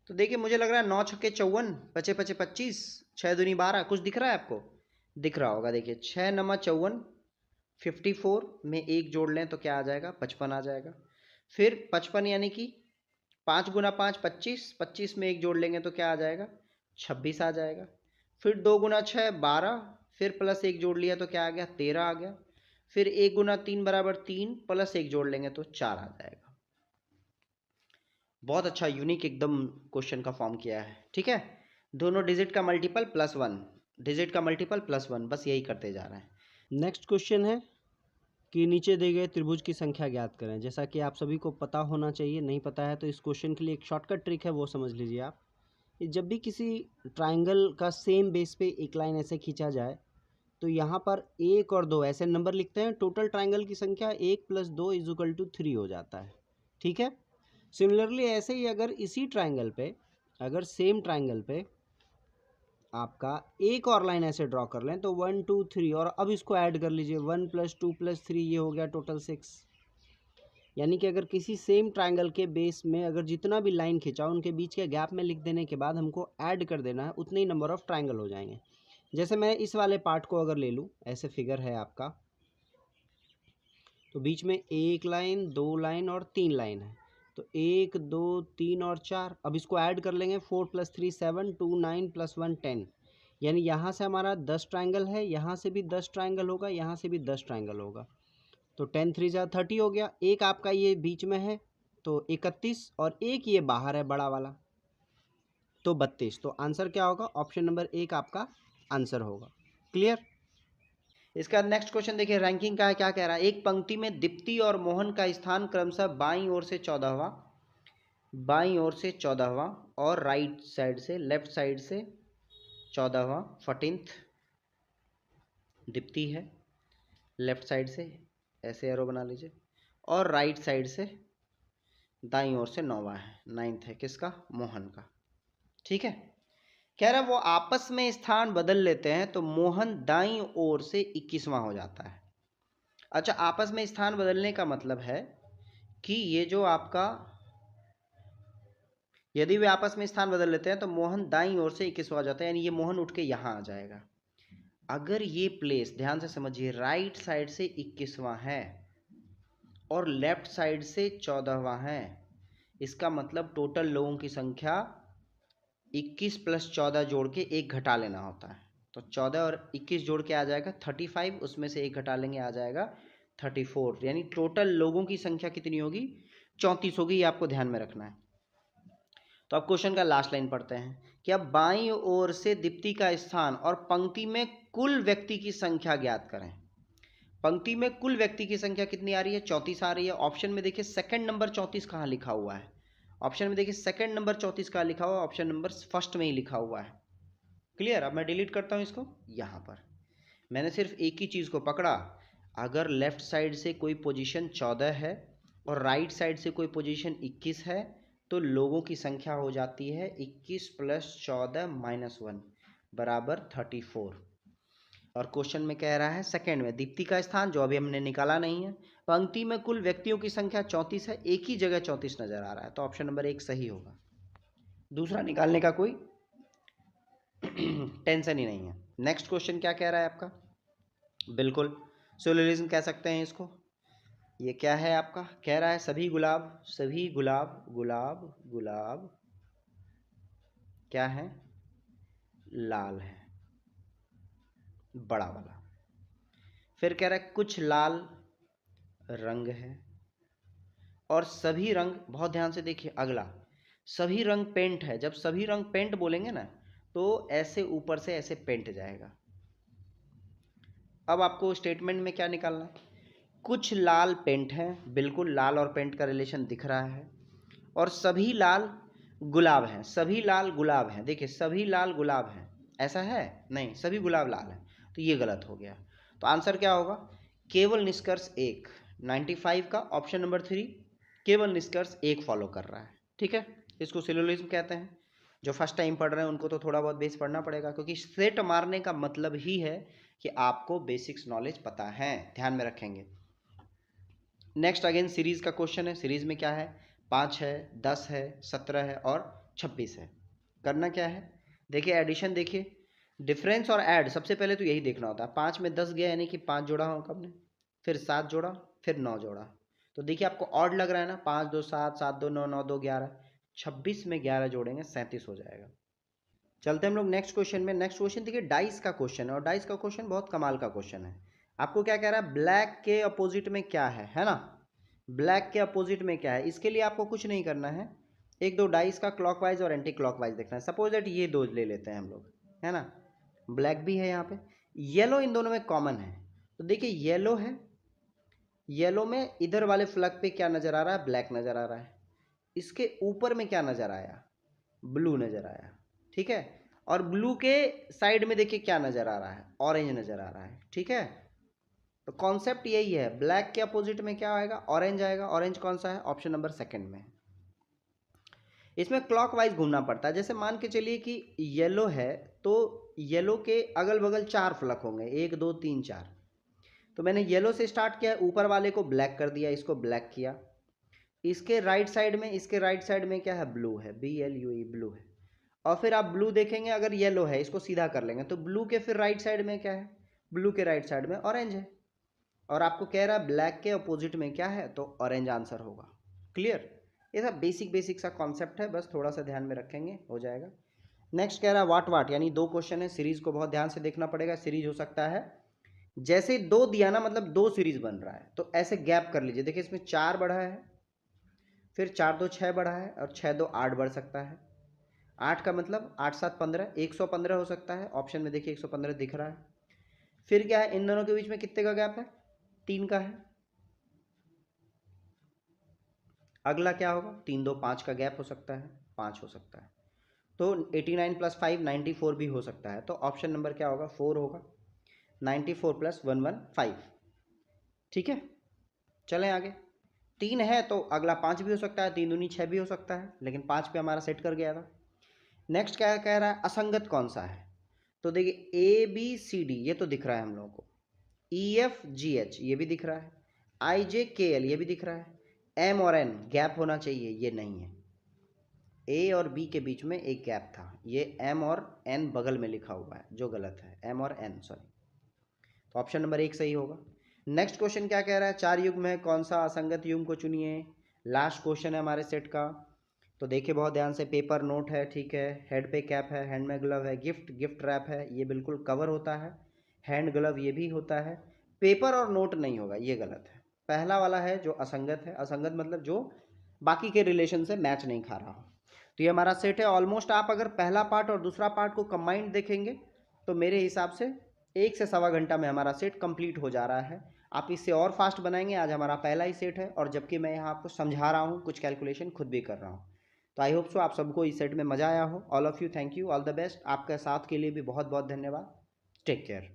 तो देखिए, मुझे लग रहा है 9 छक्के 54, पचे पचे 25, 6 दूनी 12, कुछ दिख रहा है आपको, दिख रहा होगा। देखिए 6 नमा 54, 54 में एक जोड़ लें तो क्या आ जाएगा, 55 आ जाएगा। फिर 55 यानी कि 5 गुना 5 25, 25 में एक जोड़ लेंगे तो क्या आ जाएगा, 26 आ जाएगा। फिर 2 गुना 6 12, फिर प्लस एक जोड़ लिया तो क्या आ गया, 13 आ गया। फिर 1 गुना 3 बराबर 3, प्लस एक जोड़ लेंगे तो 4 आ जाएगा। बहुत अच्छा यूनिक एकदम क्वेश्चन का फॉर्म किया है, ठीक है। दोनों डिजिट का मल्टीपल +1, डिजिट का मल्टीपल +1, बस यही करते जा रहे हैं। नेक्स्ट क्वेश्चन है कि नीचे दिए गए त्रिभुज की संख्या ज्ञात करें। जैसा कि आप सभी को पता होना चाहिए, नहीं पता है तो इस क्वेश्चन के लिए एक शॉर्टकट ट्रिक है, वो समझ लीजिए आप। जब भी किसी ट्राइंगल का सेम बेस पे एक लाइन ऐसे खींचा जाए तो यहाँ पर 1 और 2 ऐसे नंबर लिखते हैं, टोटल ट्राइंगल की संख्या 1 + 2 = 3 हो जाता है, ठीक है। सिमिलरली ऐसे ही अगर इसी ट्राइंगल पे, अगर सेम ट्राइंगल पे आपका एक और लाइन ऐसे ड्रॉ कर लें तो 1 2 3, और अब इसको ऐड कर लीजिए 1 + 2 + 3, ये हो गया टोटल 6। यानी कि अगर किसी सेम ट्राइंगल के बेस में अगर जितना भी लाइन खींचा उनके बीच के गैप में लिख देने के बाद हमको ऐड कर देना है, उतने ही नंबर ऑफ ट्राइंगल हो जाएंगे। जैसे मैं इस वाले पार्ट को अगर ले लूँ, ऐसे फिगर है आपका, तो बीच में 1 लाइन 2 लाइन और 3 लाइन है, तो 1 2 3 और 4। अब इसको ऐड कर लेंगे, 4 + 3 7, 2 9 + 1 10, यानी यहाँ से हमारा 10 ट्राइंगल है, यहाँ से भी 10 ट्राइंगल होगा, यहाँ से भी 10 ट्राइंगल होगा। तो 10 3 जा 30 हो गया। एक आपका ये बीच में है तो 31, और एक ये बाहर है बड़ा वाला तो 32। तो आंसर क्या होगा, ऑप्शन नंबर 1 आपका आंसर होगा। क्लियर। इसका नेक्स्ट क्वेश्चन देखिए, रैंकिंग का है। क्या कह रहा है, एक पंक्ति में दीप्ति और मोहन का स्थान क्रमशः बाईं ओर से 14वां, बाईं ओर से 14वां और राइट साइड से, लेफ्ट साइड से 14वां, 14th दीप्ति है, लेफ्ट साइड से ऐसे एरो बना लीजिए, और राइट साइड से दाईं ओर से 9वां है, 9th है किसका, मोहन का, ठीक है। कह रहा वो आपस में स्थान बदल लेते हैं तो मोहन दाईं ओर से 21वां हो जाता है। अच्छा, आपस में स्थान बदलने का मतलब है कि ये जो आपका, यदि वे आपस में स्थान बदल लेते हैं तो मोहन दाईं ओर से 21वां हो जाता है, यानी ये मोहन उठ के यहाँ आ जाएगा। अगर ये प्लेस, ध्यान से समझिए, राइट साइड से 21वां है और लेफ्ट साइड से 14वां है, इसका मतलब टोटल लोगों की संख्या 21 + 14 जोड़ के एक घटा लेना होता है। तो 14 और 21 जोड़ के आ जाएगा 35, उसमें से एक घटा लेंगे आ जाएगा 34, यानी टोटल लोगों की संख्या कितनी होगी, 34 होगी। ये आपको ध्यान में रखना है। तो अब क्वेश्चन का लास्ट लाइन पढ़ते हैं कि अब बाईं ओर से दीप्ति का स्थान और पंक्ति में कुल व्यक्ति की संख्या ज्ञात करें। पंक्ति में कुल व्यक्ति की संख्या कितनी आ रही है? 34 आ रही है। ऑप्शन में देखिए सेकंड नंबर 34 कहाँ लिखा हुआ है? ऑप्शन में देखिए सेकंड नंबर 34 कहाँ लिखा हुआ है? ऑप्शन नंबर फर्स्ट में ही लिखा हुआ है। क्लियर? अब मैं डिलीट करता हूँ इसको। यहाँ पर मैंने सिर्फ एक ही चीज़ को पकड़ा, अगर लेफ्ट साइड से कोई पोजीशन 14 है और राइट साइड से कोई पोजीशन 21 है तो लोगों की संख्या हो जाती है 21 + 14 - 1 बराबर 34। और क्वेश्चन में कह रहा है सेकंड में दीप्ति का स्थान, जो अभी हमने निकाला नहीं है, पंक्ति में कुल व्यक्तियों की संख्या 34 है, एक ही जगह 34 नजर आ रहा है, तो ऑप्शन नंबर 1 सही होगा। दूसरा निकालने का कोई टेंशन ही नहीं है। नेक्स्ट क्वेश्चन क्या कह रहा है आपका? बिल्कुल सोलोलिज्म कह सकते हैं इसको। ये क्या है आपका? कह रहा है सभी गुलाब गुलाब क्या है? लाल है, बड़ा वाला। फिर कह रहा है कुछ लाल रंग है और सभी रंग, बहुत ध्यान से देखिए अगला, सभी रंग पेंट है। जब सभी रंग पेंट बोलेंगे ना तो ऐसे ऊपर से ऐसे पेंट जाएगा। अब आपको स्टेटमेंट में क्या निकालना है? कुछ लाल पेंट है, बिल्कुल लाल और पेंट का रिलेशन दिख रहा है, और सभी लाल गुलाब हैं। सभी लाल गुलाब हैं, देखिए सभी लाल गुलाब हैं, ऐसा है नहीं, सभी गुलाब लाल हैं, तो ये गलत हो गया। तो आंसर क्या होगा? केवल निष्कर्ष 1, 95 का ऑप्शन नंबर 3 केवल निष्कर्ष 1 फॉलो कर रहा है। ठीक है, इसको सिलोजिज्म कहते हैं। जो फर्स्ट टाइम पढ़ रहे हैं उनको तो थोड़ा बहुत बेस पढ़ना पड़ेगा, क्योंकि सेट मारने का मतलब ही है कि आपको बेसिक्स नॉलेज पता है, ध्यान में रखेंगे। नेक्स्ट अगेन सीरीज का क्वेश्चन है। सीरीज में क्या है? 5 है, 10 है, 17 है और 26 है। करना क्या है? देखिए एडिशन, देखिए डिफरेंस और ऐड, सबसे पहले तो यही देखना होता है। 5 में 10 गया यानी कि 5 जोड़ा होगा आपने, फिर 7 जोड़ा, फिर 9 जोड़ा, तो देखिए आपको ऑड लग रहा है ना, 5 2 7, 7 2 9, 9 2 11, 26 में 11 जोड़ेंगे 37 हो जाएगा। चलते हम लोग नेक्स्ट क्वेश्चन में। नेक्स्ट क्वेश्चन देखिए डाइस का क्वेश्चन है, और डाइस का क्वेश्चन बहुत कमाल का क्वेश्चन है। आपको क्या कह रहा है? ब्लैक के अपोजिट में क्या है ना? ब्लैक के अपोजिट में क्या है? इसके लिए आपको कुछ नहीं करना है, एक दो डाइस का क्लॉकवाइज और एंटी क्लॉकवाइज देखना है। सपोज दैट ये दो ले लेते हैं हम लोग, है ना? ब्लैक भी है यहाँ पे, येलो इन दोनों में कॉमन है, तो देखिए येलो है, येलो में इधर वाले फ्लग पे क्या नजर आ रहा है? ब्लैक नजर आ रहा है। इसके ऊपर में क्या नजर आया? ब्लू नजर आया। ठीक है, और ब्लू के साइड में देखिए क्या नजर आ रहा है? ऑरेंज नजर आ रहा है। ठीक है, तो कॉन्सेप्ट यही है, ब्लैक के अपोजिट में क्या आएगा? ऑरेंज आएगा। ऑरेंज कौन सा है? ऑप्शन नंबर सेकंड में। इसमें क्लॉकवाइज घूमना पड़ता है। जैसे मान के चलिए कि येलो है, तो येलो के अगल बगल 4 फ्लक होंगे, 1 2 3 4, तो मैंने येलो से स्टार्ट किया, ऊपर वाले को ब्लैक कर दिया, इसको ब्लैक किया। इसके राइट साइड में, इसके राइट साइड में क्या है? ब्लू है, BLUE ब्लू है। और फिर आप ब्लू देखेंगे, अगर येलो है इसको सीधा कर लेंगे तो ब्लू के फिर राइट साइड में क्या है? ब्लू के राइट साइड में ऑरेंज है। और आपको कह रहा है ब्लैक के अपोजिट में क्या है, तो ऑरेंज आंसर होगा। क्लियर? ये सब बेसिक सा कॉन्सेप्ट है, बस थोड़ा सा ध्यान में रखेंगे हो जाएगा। नेक्स्ट कह रहा है वाट, यानी 2 क्वेश्चन है। सीरीज को बहुत ध्यान से देखना पड़ेगा। सीरीज हो सकता है जैसे 2 दिया ना, मतलब 2 सीरीज बन रहा है, तो ऐसे गैप कर लीजिए। देखिए इसमें 4 बढ़ा है, फिर 4 2 6 बढ़ा है, और 6 2 8 बढ़ सकता है। 8 का मतलब 8 7 15, 115 हो सकता है। ऑप्शन में देखिए 115 दिख रहा है। फिर क्या है? इन दोनों के बीच में कितने का गैप है? 3 का है। अगला क्या होगा? 3 2 5 का गैप हो सकता है, 5 हो सकता है। तो 89 + 5 94 भी हो सकता है, तो ऑप्शन नंबर क्या होगा? 4 होगा। 94 + 115। ठीक है, चलें आगे। 3 है तो अगला 5 भी हो सकता है, 3 दूनी 6 भी हो सकता है, लेकिन 5 पे हमारा सेट कर गया था। नेक्स्ट क्या कह रहा है? असंगत कौन सा है? तो देखिए ABCD ये तो दिख रहा है हम लोगों को, EFGH ये भी दिख रहा है, IJKL ये भी दिख रहा है, M और N गैप होना चाहिए, ये नहीं है। A और B के बीच में एक गैप था, ये M और N बगल में लिखा हुआ है, जो गलत है, M और N सॉरी, तो ऑप्शन नंबर 1 सही होगा। नेक्स्ट क्वेश्चन क्या कह रहा है? 4 युग्म है, कौन सा असंगत युग्म को चुनिए। लास्ट क्वेश्चन है हमारे सेट का, तो देखिए बहुत ध्यान से। पेपर नोट है, ठीक है, हेड पे कैप है, हैंड में ग्लव है, गिफ्ट रैप है, ये बिल्कुल कवर होता है, हैंड ग्लव ये भी होता है, पेपर और नोट नहीं होगा, ये गलत है। पहला वाला है जो असंगत है, असंगत मतलब जो बाकी के रिलेशन से मैच नहीं खा रहा हो। तो ये हमारा सेट है। ऑलमोस्ट आप अगर पहला पार्ट और दूसरा पार्ट को कंबाइंड देखेंगे तो मेरे हिसाब से 1 से सवा घंटा में हमारा सेट कंप्लीट हो जा रहा है। आप इससे और फास्ट बनाएंगे। आज हमारा पहला ही सेट है और जबकि मैं यहाँ आपको समझा रहा हूँ, कुछ कैलकुलेशन खुद भी कर रहा हूँ। तो आई होप सो आप सबको इस सेट में मज़ा आया हो। All of you thank you, all the best. आपका साथ के लिए भी बहुत बहुत धन्यवाद। Take care.